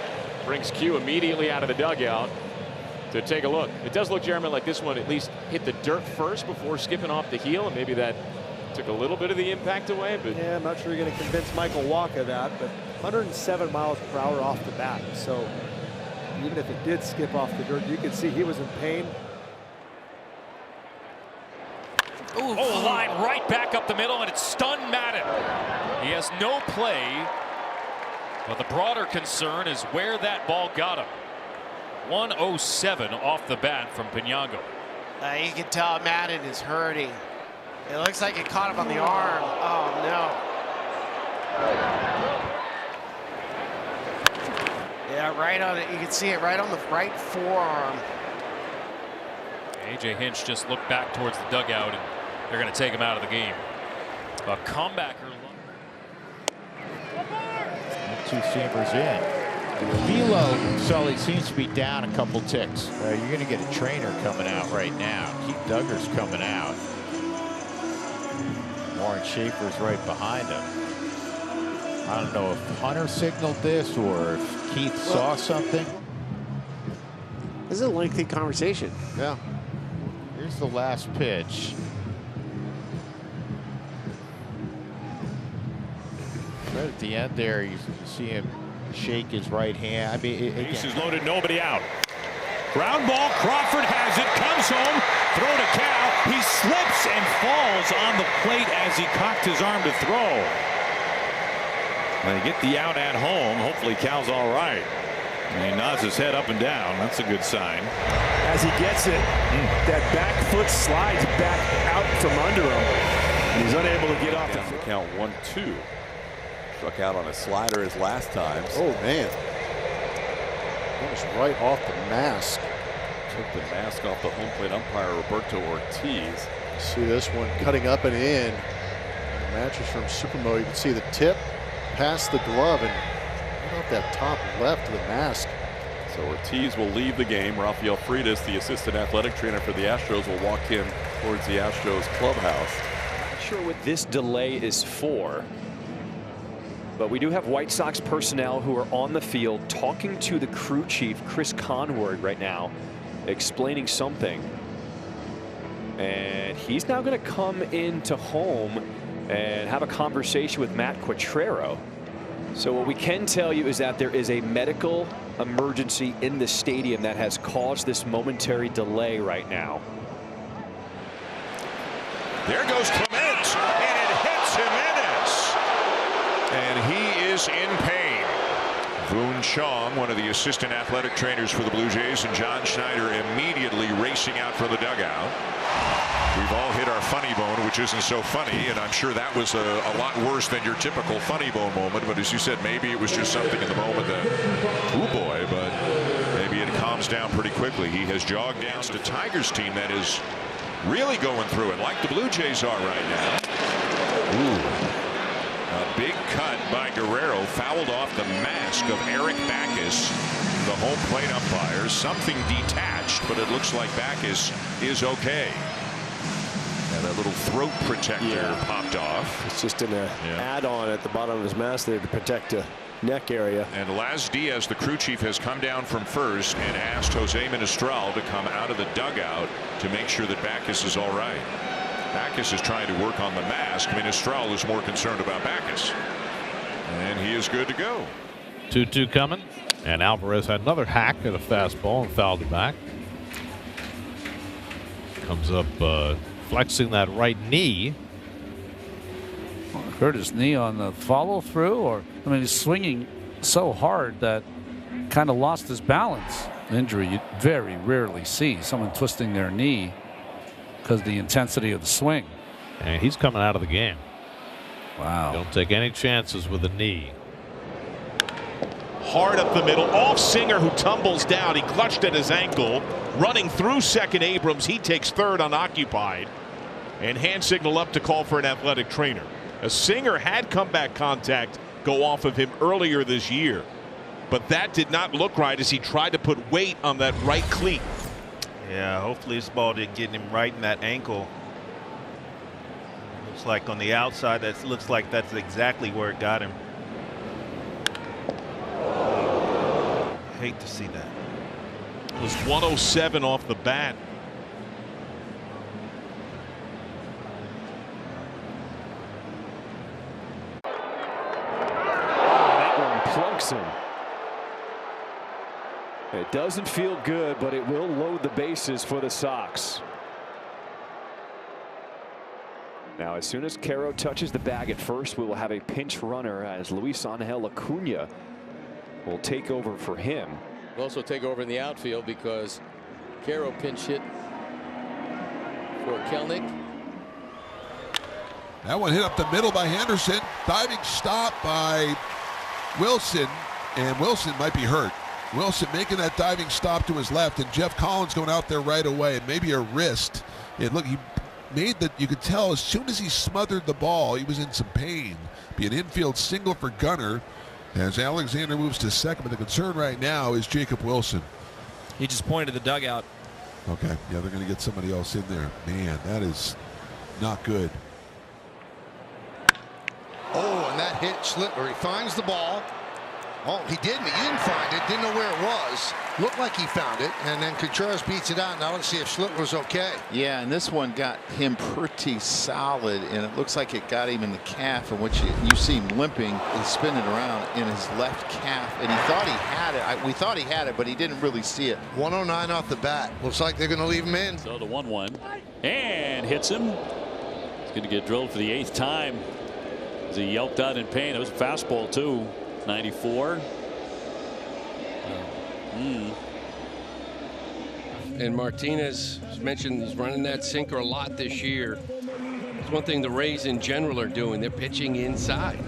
Brings Q immediately out of the dugout to take a look. It does look, Jeremy, like this one at least hit the dirt first before skipping off the heel, and maybe that took a little bit of the impact away. But yeah, I'm not sure you're going to convince Michael Waka that, but 107 miles per hour off the bat. So even if it did skip off the dirt, you could see he was in pain. Ooh, line right back up the middle, and it's stunned Madden. He has no play, but the broader concern is where that ball got him. 107 off the bat from Pinango. You can tell Madden is hurting. It looks like it caught him on the arm. Oh no. Yeah, right on it. You can see it right on the right forearm. AJ Hinch just looked back towards the dugout, and they're going to take him out of the game. A comebacker. 2-seamers in. Velo, Sully, seems to be down a couple ticks. You're going to get a trainer coming out right now. Keith Duggar's coming out. Warren Schaefer's right behind him. I don't know if Hunter signaled this or if Keith saw something. This is a lengthy conversation. Yeah. Here's the last pitch. Right at the end there, you see him shake his right hand. I mean, Bases loaded, nobody out. Ground ball, Crawford has it, comes home, throw to Cal. He slips and falls on the plate as he cocked his arm to throw. They get the out at home. Hopefully Cal's all right. And he nods his head up and down. That's a good sign. As he gets it, that back foot slides back out from under him. And he's unable to get off the count 1-2. Struck out on a slider his last time. Oh, man. Almost right off the mask. Took the mask off the home plate umpire, Roberto Ortiz. See this one cutting up and in. The mattress from Supermo, you can see the tip past the glove and right off that top left of the mask. So Ortiz will leave the game. Rafael Freitas, the assistant athletic trainer for the Astros, will walk him towards the Astros clubhouse. Not sure what this delay is for. But we do have White Sox personnel who are on the field talking to the crew chief, Chris Conward, right now, explaining something. And he's now going to come into home and have a conversation with Matt Quatrero. So what we can tell you is that there is a medical emergency in the stadium that has caused this momentary delay right now. There goes Clement, and it hits Jimenez. And he is in pain. Boone Chong, one of the assistant athletic trainers for the Blue Jays, and John Schneider immediately racing out for the dugout. We've all hit our funny bone, which isn't so funny, and I'm sure that was a lot worse than your typical funny bone moment. But as you said, maybe it was just something in the moment that, oh boy, but maybe it calms down pretty quickly. He has jogged down to Tigers team that is really going through it, like the Blue Jays are right now. Ooh. A big cut by Guerrero, fouled off the mask of Eric Backus, the home plate umpire. Something detached, but it looks like Backus is okay. And that little throat protector popped off. It's just an add-on at the bottom of his mask there to protect the neck area. And Laz Diaz, the crew chief, has come down from first and asked Jose Menestral to come out of the dugout to make sure that Backus is all right. Backus is trying to work on the mask. Menestral is more concerned about Backus. And he is good to go. 2-2 coming. And Alvarez had another hack at a fastball and fouled it back. Comes up flexing that right knee. Hurt his knee on the follow through, or I mean, he's swinging so hard that kind of lost his balance. Injury you very rarely see someone twisting their knee because of the intensity of the swing. And he's coming out of the game. Wow. Don't take any chances with a knee. Hard up the middle, off Singer, who tumbles down. He clutched at his ankle. Running through second, Abrams. He takes third unoccupied. And hand signal up to call for an athletic trainer. A Singer had comeback contact go off of him earlier this year. But that did not look right as he tried to put weight on that right cleat. Yeah, hopefully this ball didn't get him right in that ankle. Looks like on the outside, that looks like that's exactly where it got him. Hate to see that. It was 107 off the bat. That one plunks him. It doesn't feel good, but it will load the bases for the Sox. Now, as soon as Caro touches the bag at first, we will have a pinch runner as Luis Angel Acuna will take over for him. Will also take over in the outfield because Caro pinch hit for Kelnick. That one hit up the middle by Henderson. Diving stop by Wilson, and Wilson might be hurt. Wilson making that diving stop to his left, and Jeff Collins going out there right away, and maybe a wrist. And look, he made that, you could tell as soon as he smothered the ball, he was in some pain. Be an infield single for Gunnar as Alexander moves to second, but the concern right now is Jacob Wilson. He just pointed to the dugout. Okay, yeah, they're going to get somebody else in there. Man, that is not good. Oh, and that hit slip, or he finds the ball. Oh, he didn't. He didn't find it. Didn't know where it was. Looked like he found it, and then Contreras beats it out. Now let's see if Schlittler's okay. Yeah, and this one got him pretty solid, and it looks like it got him in the calf, in which you see him limping and spinning around in his left calf, and he thought he had it. We thought he had it, but he didn't really see it. 109 off the bat. Looks like they're going to leave him in. So the 1-1 and hits him. He's going to get drilled for the 8th time as he yelped out in pain. It was a fastball too. 94. And Martinez mentioned he's running that sinker a lot this year. It's one thing the Rays in general are doing. They're pitching inside.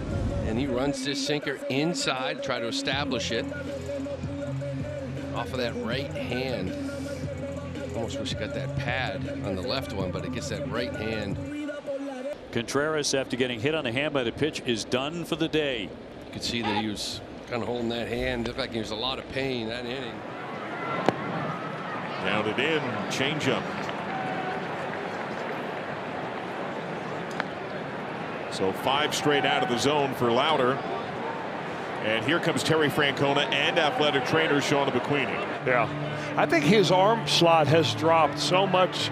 And he runs this sinker inside, try to establish it. Off of that right hand. Almost wish he got that pad on the left one, but it gets that right hand. Contreras, after getting hit on the hand by the pitch, is done for the day. You could see that he was kind of holding that hand. Looked like he was a lot of pain that inning. Down and in, changeup. So 5 straight out of the zone for Lauder. And here comes Terry Francona and athletic trainer Sean McQueenie. Yeah, I think his arm slot has dropped so much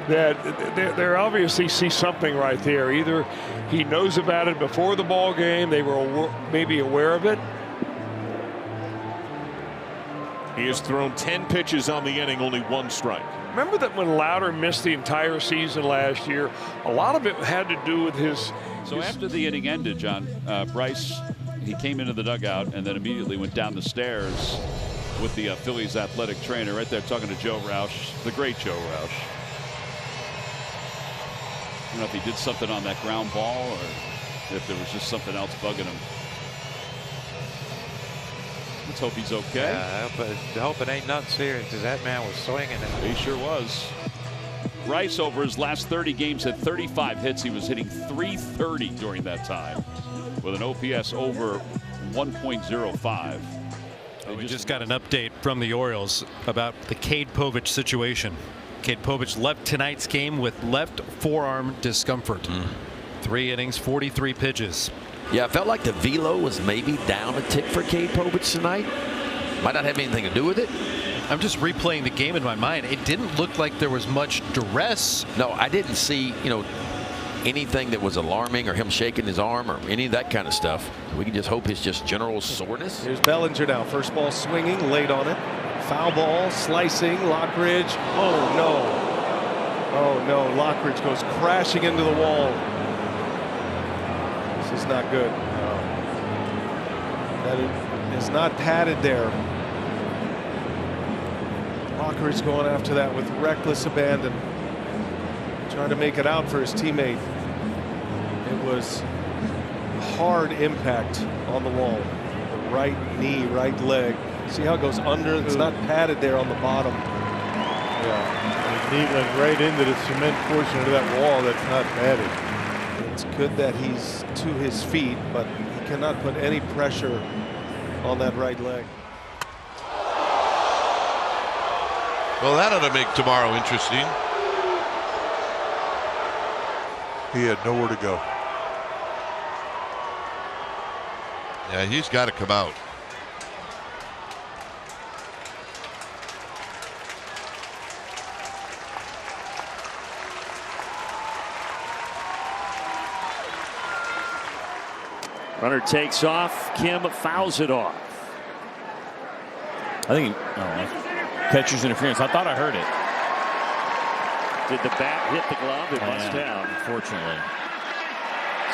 that they obviously see something right there. Either he knows about it before the ball game, they were maybe aware of it. He has thrown 10 pitches on the inning, only 1 strike. Remember that when Lauder missed the entire season last year, a lot of it had to do with his. So after the inning ended, John, Bryce, he came into the dugout and then immediately went down the stairs with the Phillies athletic trainer right there talking to Joe Roush, the great Joe Roush. I don't know if he did something on that ground ball or if there was just something else bugging him. Let's hope he's okay. Yeah, I hope it ain't nothing serious, because that man was swinging. He sure was. Bryce, over his last 30 games, had 35 hits. He was hitting .330 during that time with an OPS over 1.05. We just got an update from the Orioles about the Cade Povich situation. Cade Povich left tonight's game with left forearm discomfort. 3 innings, 43 pitches. Yeah, it felt like the velo was maybe down a tick for Cade Povich tonight. Might not have anything to do with it. I'm just replaying the game in my mind. It didn't look like there was much duress. No, I didn't see, anything that was alarming or him shaking his arm or any of that kind of stuff. We can just hope it's just general soreness. Here's Bellinger now. First ball swinging, late on it. Foul ball, slicing, Lockridge. Oh, no. Oh, no. Lockridge goes crashing into the wall. This is not good. That is not padded there. Lockridge going after that with reckless abandon. Trying to make it out for his teammate. It was hard impact on the wall. The right knee, right leg. See how it goes under? It's not padded there on the bottom. Yeah, his knee went right into the cement portion of that wall that's not padded. It's good that he's to his feet, but he cannot put any pressure on that right leg. Well, that ought to make tomorrow interesting. He had nowhere to go. Yeah, he's got to come out. Runner takes off. Kim fouls it off. I think catcher's interference. I thought I heard it. Did the bat hit the glove? It must have. Unfortunately.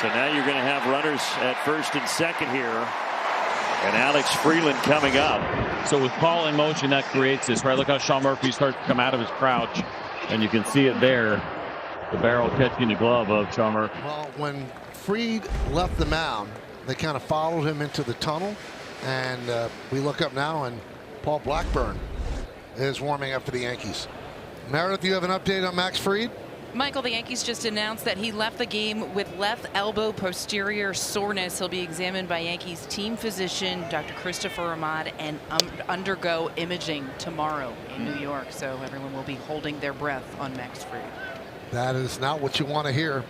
So now you're going to have runners at first and second here. And Alex Freeland coming up. So with Paul in motion, that creates this, right? Look how Sean Murphy starts to come out of his crouch. And you can see it there. The barrel catching the glove of Sean Murphy. Well, when Fried left the mound, they kind of followed him into the tunnel. And we look up now, and Paul Blackburn is warming up for the Yankees. Meredith, you have an update on Max Fried? Michael, the Yankees just announced that he left the game with left elbow posterior soreness. He'll be examined by Yankees team physician Dr. Christopher Ahmad and undergo imaging tomorrow in New York. So everyone will be holding their breath on Max Fried. That is not what you want to hear.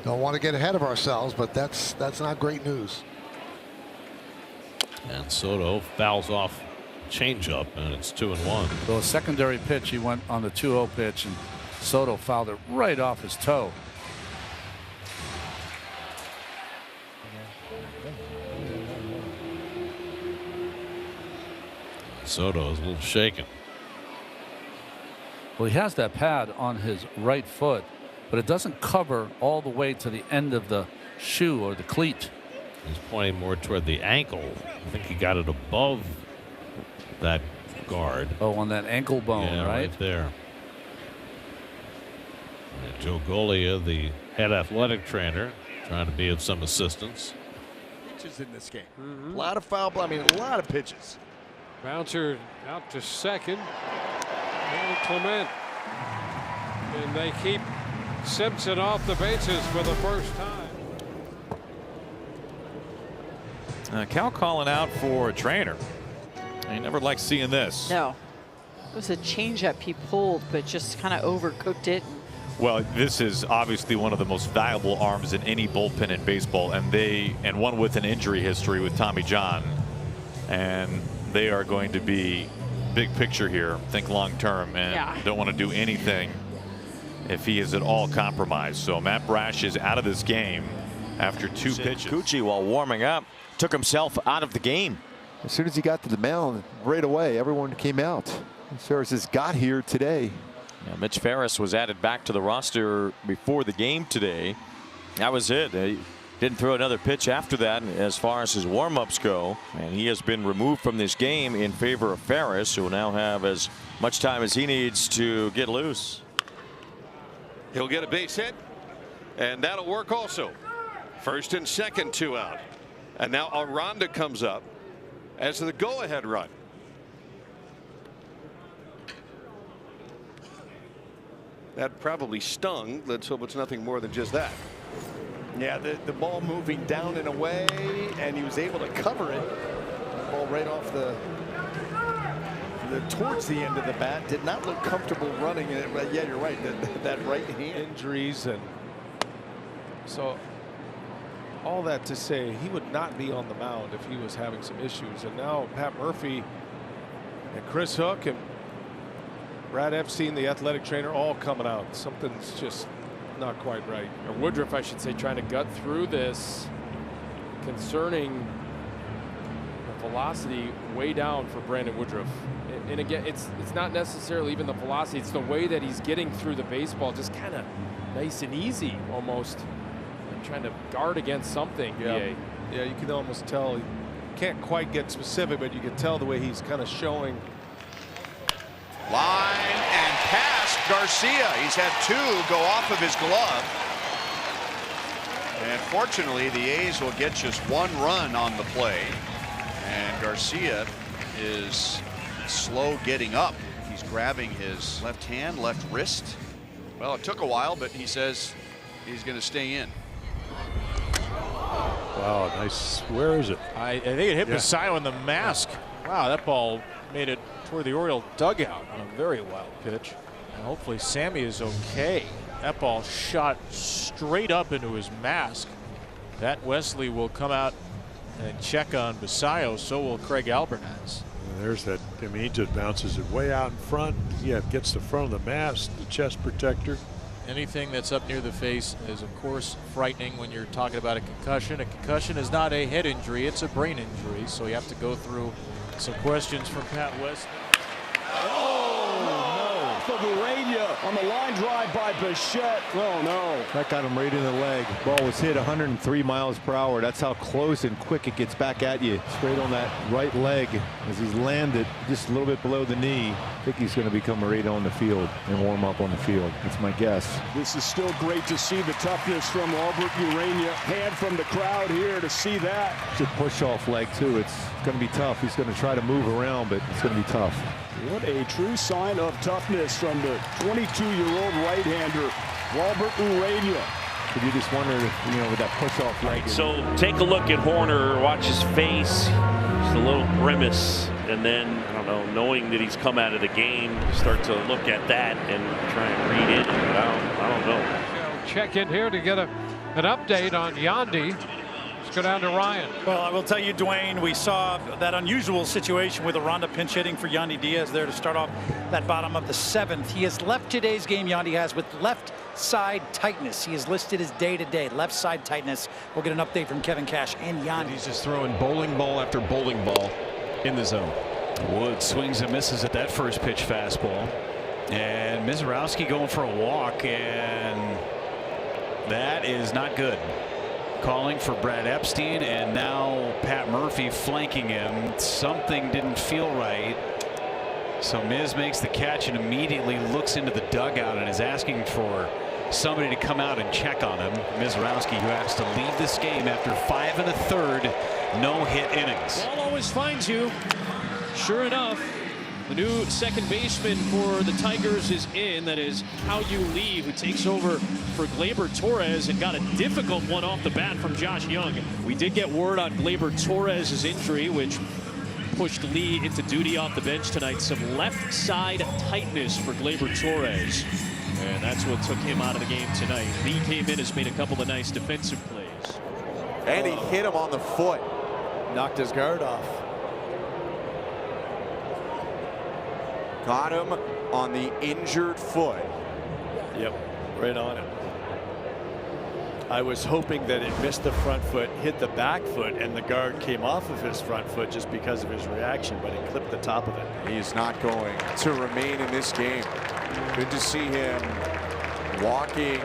Don't want to get ahead of ourselves, but that's not great news. And Soto fouls off changeup, and it's 2-1. So a secondary pitch, he went on the 2-0 pitch, and Soto fouled it right off his toe. Soto is a little shaken. Well, he has that pad on his right foot, but it doesn't cover all the way to the end of the shoe or the cleat. He's pointing more toward the ankle. I think he got it above that guard. Oh, on that ankle bone, yeah, right? Right there. And Joe Golia, the head athletic trainer, trying to be of some assistance. Pitches in this game. A lot of foul ball. I mean, a lot of pitches. Bouncer out to second. And Clement. And they keep Simpson off the bases for the first time. Cal calling out for a trainer. He never likes seeing this. No. It was a changeup he pulled, but just kind of overcooked it. Well, this is obviously one of the most valuable arms in any bullpen in baseball, and one with an injury history with Tommy John. And they are going to be big picture here, think long term, and don't want to do anything if he is at all compromised. So Matt Brash is out of this game after 2 pitches. Gucci, while warming up, took himself out of the game. As soon as he got to the mound, right away, everyone came out. Ferris has got here today. Yeah, Mitch Ferris was added back to the roster before the game today. That was it. He didn't throw another pitch after that as far as his warm-ups go. And he has been removed from this game in favor of Ferris, who will now have as much time as he needs to get loose. He'll get a base hit, and that'll work also. First and second, 2 out. And now Aranda comes up as the go-ahead run. That probably stung. Let's hope it's nothing more than just that. Yeah, the ball moving down and away, and he was able to cover it. Ball right off the towards the end of the bat. Did not look comfortable running it, but yeah, you're right. That right hand. Injuries, and so all that to say he would not be on the mound if he was having some issues. And now Pat Murphy and Chris Hook and Brad Epstein, the athletic trainer, all coming out. Something's just not quite right. Or Woodruff, I should say, trying to gut through this, concerning the velocity way down for Brandon Woodruff. And again, it's not necessarily even the velocity, it's the way that he's getting through the baseball, just kind of nice and easy almost. And trying to guard against something. Yeah, you can almost tell. He can't quite get specific, but you can tell the way he's kind of showing. Line and past Garcia. He's had 2 go off of his glove. And fortunately, the A's will get just 1 run on the play. And Garcia is slow getting up. He's grabbing his left hand, left wrist. Well, it took a while, but he says he's going to stay in. Wow, nice. Where is it? I think it hit Baserunning on the mask. Wow, that ball made it toward the Oriole dugout on a very wild pitch. And hopefully Sammy is okay. That ball shot straight up into his mask. Pat Wesley will come out and check on Baserunning. So will Craig Albernaz. There's that. I mean, he just bounces it way out in front. Yeah, gets the front of the mask, the chest protector. Anything that's up near the face is, of course, frightening when you're talking about a concussion. A concussion is not a head injury, it's a brain injury. So you have to go through some questions from Pat West. Urania on the line drive by Bichette. Oh no. That got him right in the leg. Ball was hit 103 miles per hour. That's how close and quick it gets back at you. Straight on that right leg as he's landed just a little bit below the knee. I think he's going to become right on the field and warm up on the field. That's my guess. This is still great to see the toughness from Albert Urania. Hand from the crowd here to see that. It's a push-off leg too. It's going to be tough. He's going to try to move around, but it's going to be tough. What a true sign of toughness from the 22-year-old right-hander, Albert Urania. But you just wonder, with that push-off leg. So take a look at Horner, watch his face, just a little grimace, and then, I don't know, knowing that he's come out of the game, start to look at that and try and read it. I don't know. Check in here to get an update on Yandy. He's go down to Ryan. Well, I will tell you, Dwayne, we saw that unusual situation with Aranda pinch hitting for Yandy Diaz there to start off that bottom of the 7th. He has left today's game, Yandy has, with left side tightness. He is listed as day-to-day left side tightness. We'll get an update from Kevin Cash and Yandy. He's just throwing bowling ball after bowling ball in the zone. Wood swings and misses at that first pitch fastball. And Mizorowski going for a walk, and that is not good. Calling for Brad Epstein, and now Pat Murphy flanking him. Something didn't feel right. So Miz makes the catch and immediately looks into the dugout and is asking for somebody to come out and check on him. Mizorowski, who has to leave this game after 5 1/3 no-hit innings. Ball always finds you. Sure enough, the new second baseman for the Tigers is in. That is Hao-Yu Lee, who takes over for Gleyber Torres and got a difficult one off the bat from Josh Young. We did get word on Gleyber Torres' injury, which pushed Lee into duty off the bench tonight. Some left side tightness for Gleyber Torres, and that's what took him out of the game tonight. Lee came in, has made a couple of nice defensive plays. And he hit him on the foot. Knocked his guard off. Got him on the injured foot. Yep, right on it. I was hoping that it missed the front foot, hit the back foot, and the guard came off of his front foot just because of his reaction, but it clipped the top of it. He's not going to remain in this game. Good to see him walking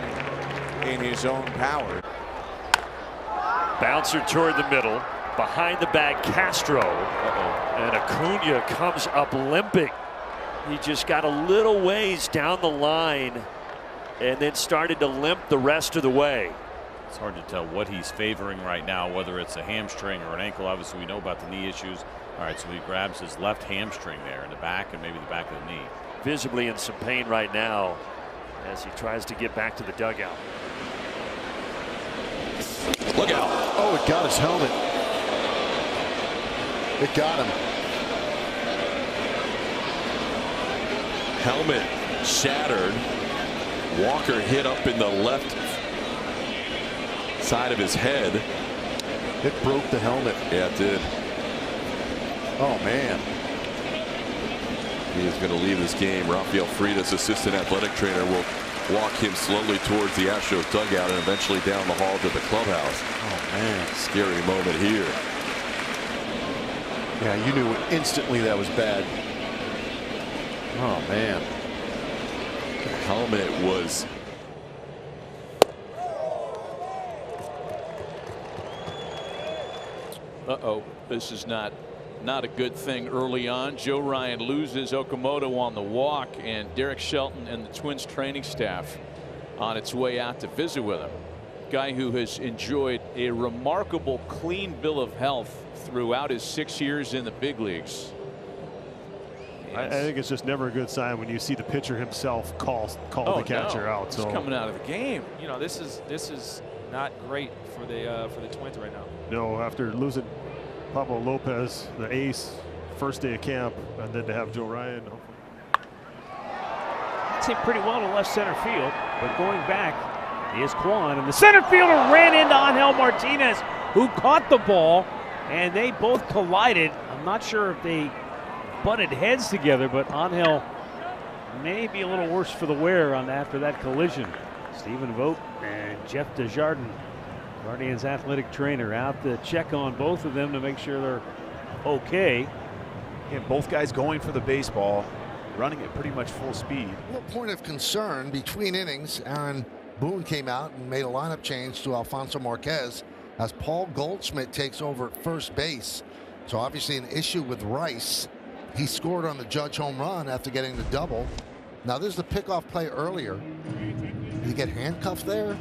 in his own power. Bouncer toward the middle. Behind the bag, Castro. And Acuna comes up limping. He just got a little ways down the line and then started to limp the rest of the way. It's hard to tell what he's favoring right now, whether it's a hamstring or an ankle. Obviously, we know about the knee issues. All right, so he grabs his left hamstring there in the back and maybe the back of the knee. Visibly in some pain right now as he tries to get back to the dugout. Look out. Oh, it got his helmet. It got him. Helmet shattered. Walker hit up in the left side of his head. It broke the helmet. Yeah, it did. Oh, man. He is going to leave this game. Rafael Freitas, assistant athletic trainer, will walk him slowly towards the Astros dugout and eventually down the hall to the clubhouse. Oh, man. Scary moment here. Yeah, you knew instantly that was bad. Oh, man. The helmet was. Uh-oh, this is not a good thing early on. Joe Ryan loses Okamoto on the walk, and Derek Shelton and the Twins training staff on its way out to visit with him. Guy who has enjoyed a remarkable clean bill of health throughout his 6 years in the big leagues. I think it's just never a good sign when you see the pitcher himself call the catcher out. So he's coming out of the game. You know, this is not great for the Twins right now. No, after losing Pablo Lopez, the ace, first day of camp, and then to have Joe Ryan. It's hit pretty well to left center field, but going back is Kwan, and the center fielder ran into Angel Martinez, who caught the ball, and they both collided. I'm not sure if they butted heads together, but Angel may be a little worse for the wear after that collision. Stephen Vogt and Jeff Desjardins, Guardians athletic trainer, out to check on both of them to make sure they're okay. And both guys going for the baseball, running at pretty much full speed. A little point of concern between innings. Aaron Boone came out and made a lineup change to Alfonso Marquez as Paul Goldschmidt takes over at first base. So obviously an issue with Rice. He scored on the Judge home run after getting the double. Now this is the pickoff play earlier. Did he get handcuffed there?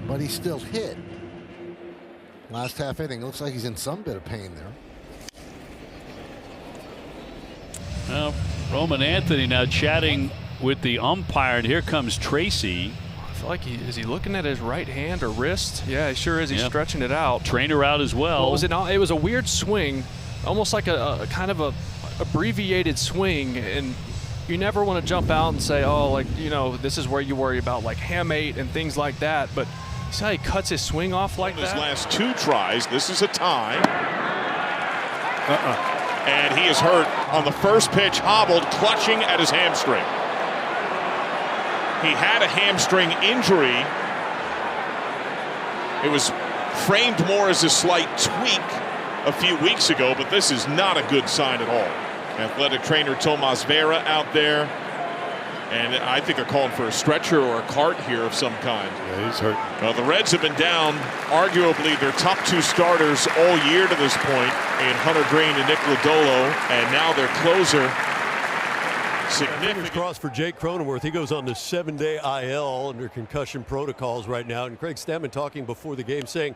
But he still hit. Last half inning, looks like he's in some bit of pain there. Well, Roman Anthony now chatting with the umpire, and here comes Tracy. I feel like is he looking at his right hand or wrist? Yeah, he sure is. He's stretching it out. Trainer out as well. Was it? It was a weird swing, almost like a kind of a abbreviated swing, and you never want to jump out and say, oh, like, you know, this is where you worry about like hamate and things like that. But See how he cuts his swing off like His that? last 2 tries. This is a tie. And he is hurt on the first pitch, hobbled, clutching at his hamstring. He had a hamstring injury. It was framed more as a slight tweak a few weeks ago, but this is not a good sign at all. Athletic trainer Tomas Vera out there, and I think they're calling for a stretcher or a cart here of some kind. Yeah, he's hurt. Well, the Reds have been down arguably their top 2 starters all year to this point in Hunter Green and Nick Lodolo, and now their closer. Fingers crossed for Jake Cronenworth. He goes on the 7-day IL under concussion protocols right now. And Craig Stammen talking before the game saying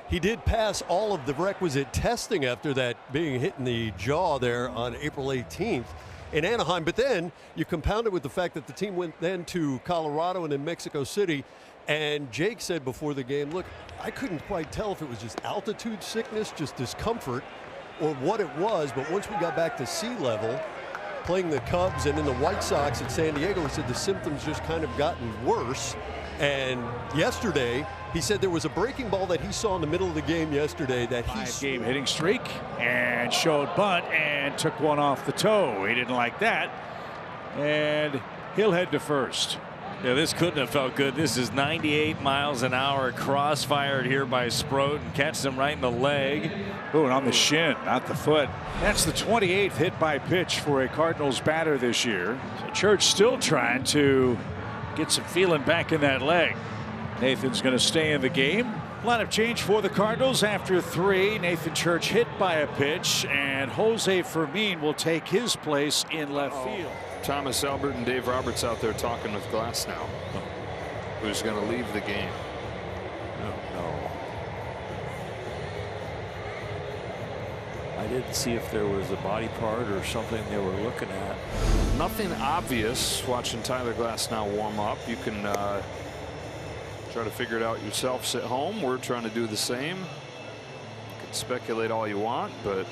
he did pass all of the requisite testing after that being hit in the jaw there on April 18th in Anaheim. But then you compound it with the fact that the team went then to Colorado and then Mexico City. And Jake said before the game, look, I couldn't quite tell if it was just altitude sickness, just discomfort, or what it was. But once we got back to sea level, playing the Cubs and then the White Sox at San Diego, he said the symptoms just kind of gotten worse. And yesterday, he said there was a breaking ball that he saw in the middle of the game yesterday that he 5-game hitting streak and showed bunt and took one off the toe. He didn't like that, and he'll head to first. Yeah, this couldn't have felt good. This is 98 miles an hour, crossfired here by Sproat and catches him right in the leg. Ooh, and on the shin, not the foot. That's the 28th hit by pitch for a Cardinals batter this year. So Church still trying to get some feeling back in that leg. Nathan's going to stay in the game. Lineup change for the Cardinals after 3. Nathan Church hit by a pitch, and Jose Fermin will take his place in left field. Thomas Albert and Dave Roberts out there talking with Glass now. Who's going to leave the game? No. I didn't see if there was a body part or something they were looking at. Nothing obvious watching Tyler Glass now warm up. You can try to figure it out yourselves at home. We're trying to do the same. You can speculate all you want, but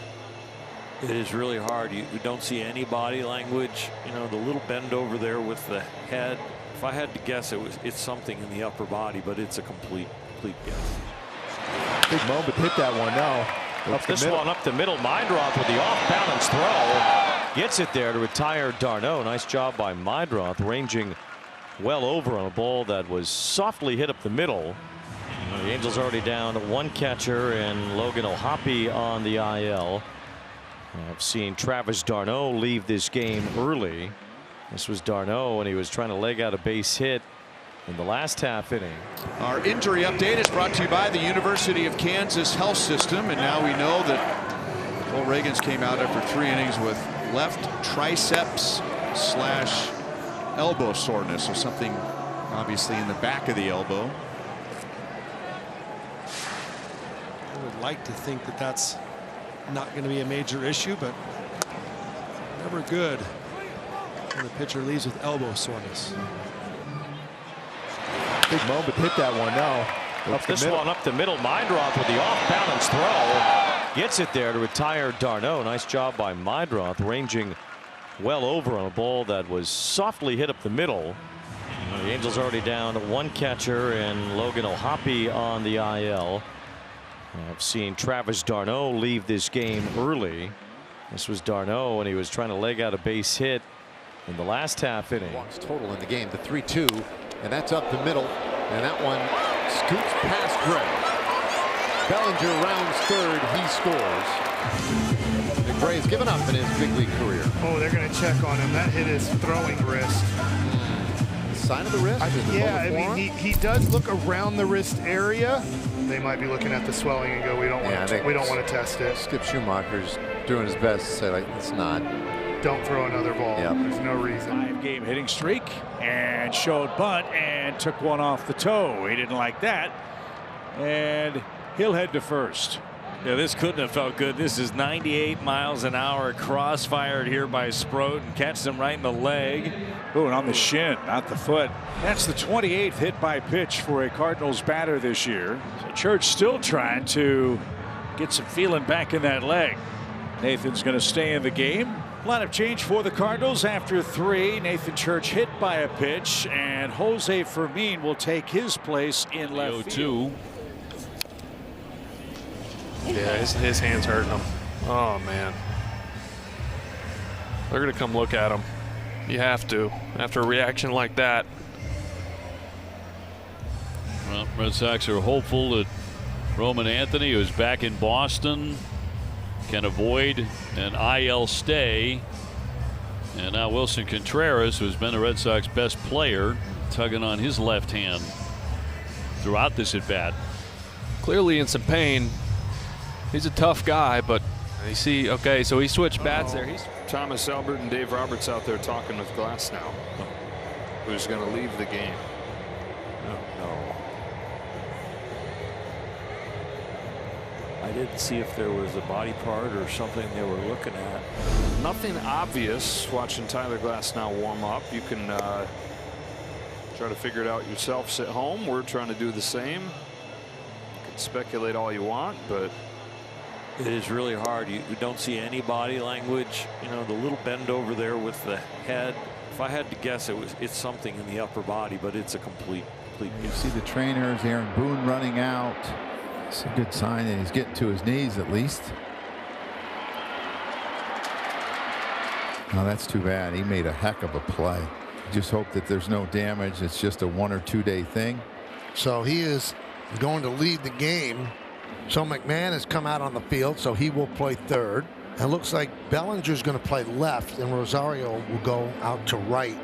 it is really hard. You don't see any body language. You know, the little bend over there with the head. If I had to guess, it's something in the upper body, but it's a complete guess. Big moment, hit that one now. Up this one up the middle. Mindroth with the off-balance throw. Gets it there to retire d'Arnaud. Nice job by Mindroth, ranging well over on a ball that was softly hit up the middle. The Angels already down to 1 catcher and Logan O'Hoppe on the IL. I've seen Travis d'Arnaud leave this game early. This was d'Arnaud, and he was trying to leg out a base hit in the last half inning. Our injury update is brought to you by the University of Kansas Health System, and now we know that Cole Reagans came out after 3 innings with left triceps / elbow soreness, or something obviously in the back of the elbow. I would like to think that that's not going to be a major issue, but never good when the pitcher leaves with elbow soreness. Big moment, hit that one now. Up this one up the middle. Mindroth with the off-balance throw. Gets it there to retire d'Arnaud. Nice job by Mindroth, ranging well over on a ball that was softly hit up the middle. The Angels already down to 1 catcher and Logan O'Hoppe on the IL. I've seen Travis d'Arnaud leave this game early. This was d'Arnaud, and he was trying to leg out a base hit in the last half inning. Walks total in the game, the 3-2, and that's up the middle, and that one scoots past Gray. Bellinger rounds third, he scores. And Gray's given up in his big league career. Oh, they're going to check on him. That hit his throwing wrist. Sign of the wrist? Yeah, I mean, he does look around the wrist area. They might be looking at the swelling and go, we don't want to test it. Skip Schumacher's doing his best to say, like, it's not. Don't throw another ball. Yep. There's no reason. 5-game hitting streak and showed bunt and took one off the toe. He didn't like that, and he'll head to first. Yeah, this couldn't have felt good. This is 98 miles an hour, crossfired here by Sproat and catches him right in the leg. Ooh, and on the shin, not the foot. That's the 28th hit by pitch for a Cardinals batter this year. So Church still trying to get some feeling back in that leg. Nathan's going to stay in the game. Lineup change for the Cardinals after 3. Nathan Church hit by a pitch, and Jose Fermin will take his place in left field. Yeah, his hand's hurting him. Oh, man. They're going to come look at him. You have to, after a reaction like that. Well, Red Sox are hopeful that Roman Anthony, who's back in Boston, can avoid an IL stay. And now Wilson Contreras, who's been the Red Sox best player, tugging on his left hand throughout this at bat. Clearly in some pain. He's a tough guy, but you see, okay, so he switched bats there. He's Thomas Albert and Dave Roberts out there talking with Glass now. Who's going to leave the game? No. I didn't see if there was a body part or something they were looking at. Nothing obvious watching Tyler Glass now warm up. You can try to figure it out yourself, sit home. We're trying to do the same. You can speculate all you want, but it is really hard. You don't see any body language. You know, the little bend over there with the head. If I had to guess, it's something in the upper body, but it's a complete You see the trainers, Aaron Boone running out. It's a good sign that he's getting to his knees at least. Oh, that's too bad. He made a heck of a play. Just hope that there's no damage. It's just a 1 or 2 day thing. So he is going to lead the game. So McMahon has come out on the field, so he will play third. It looks like Bellinger's going to play left, and Rosario will go out to right.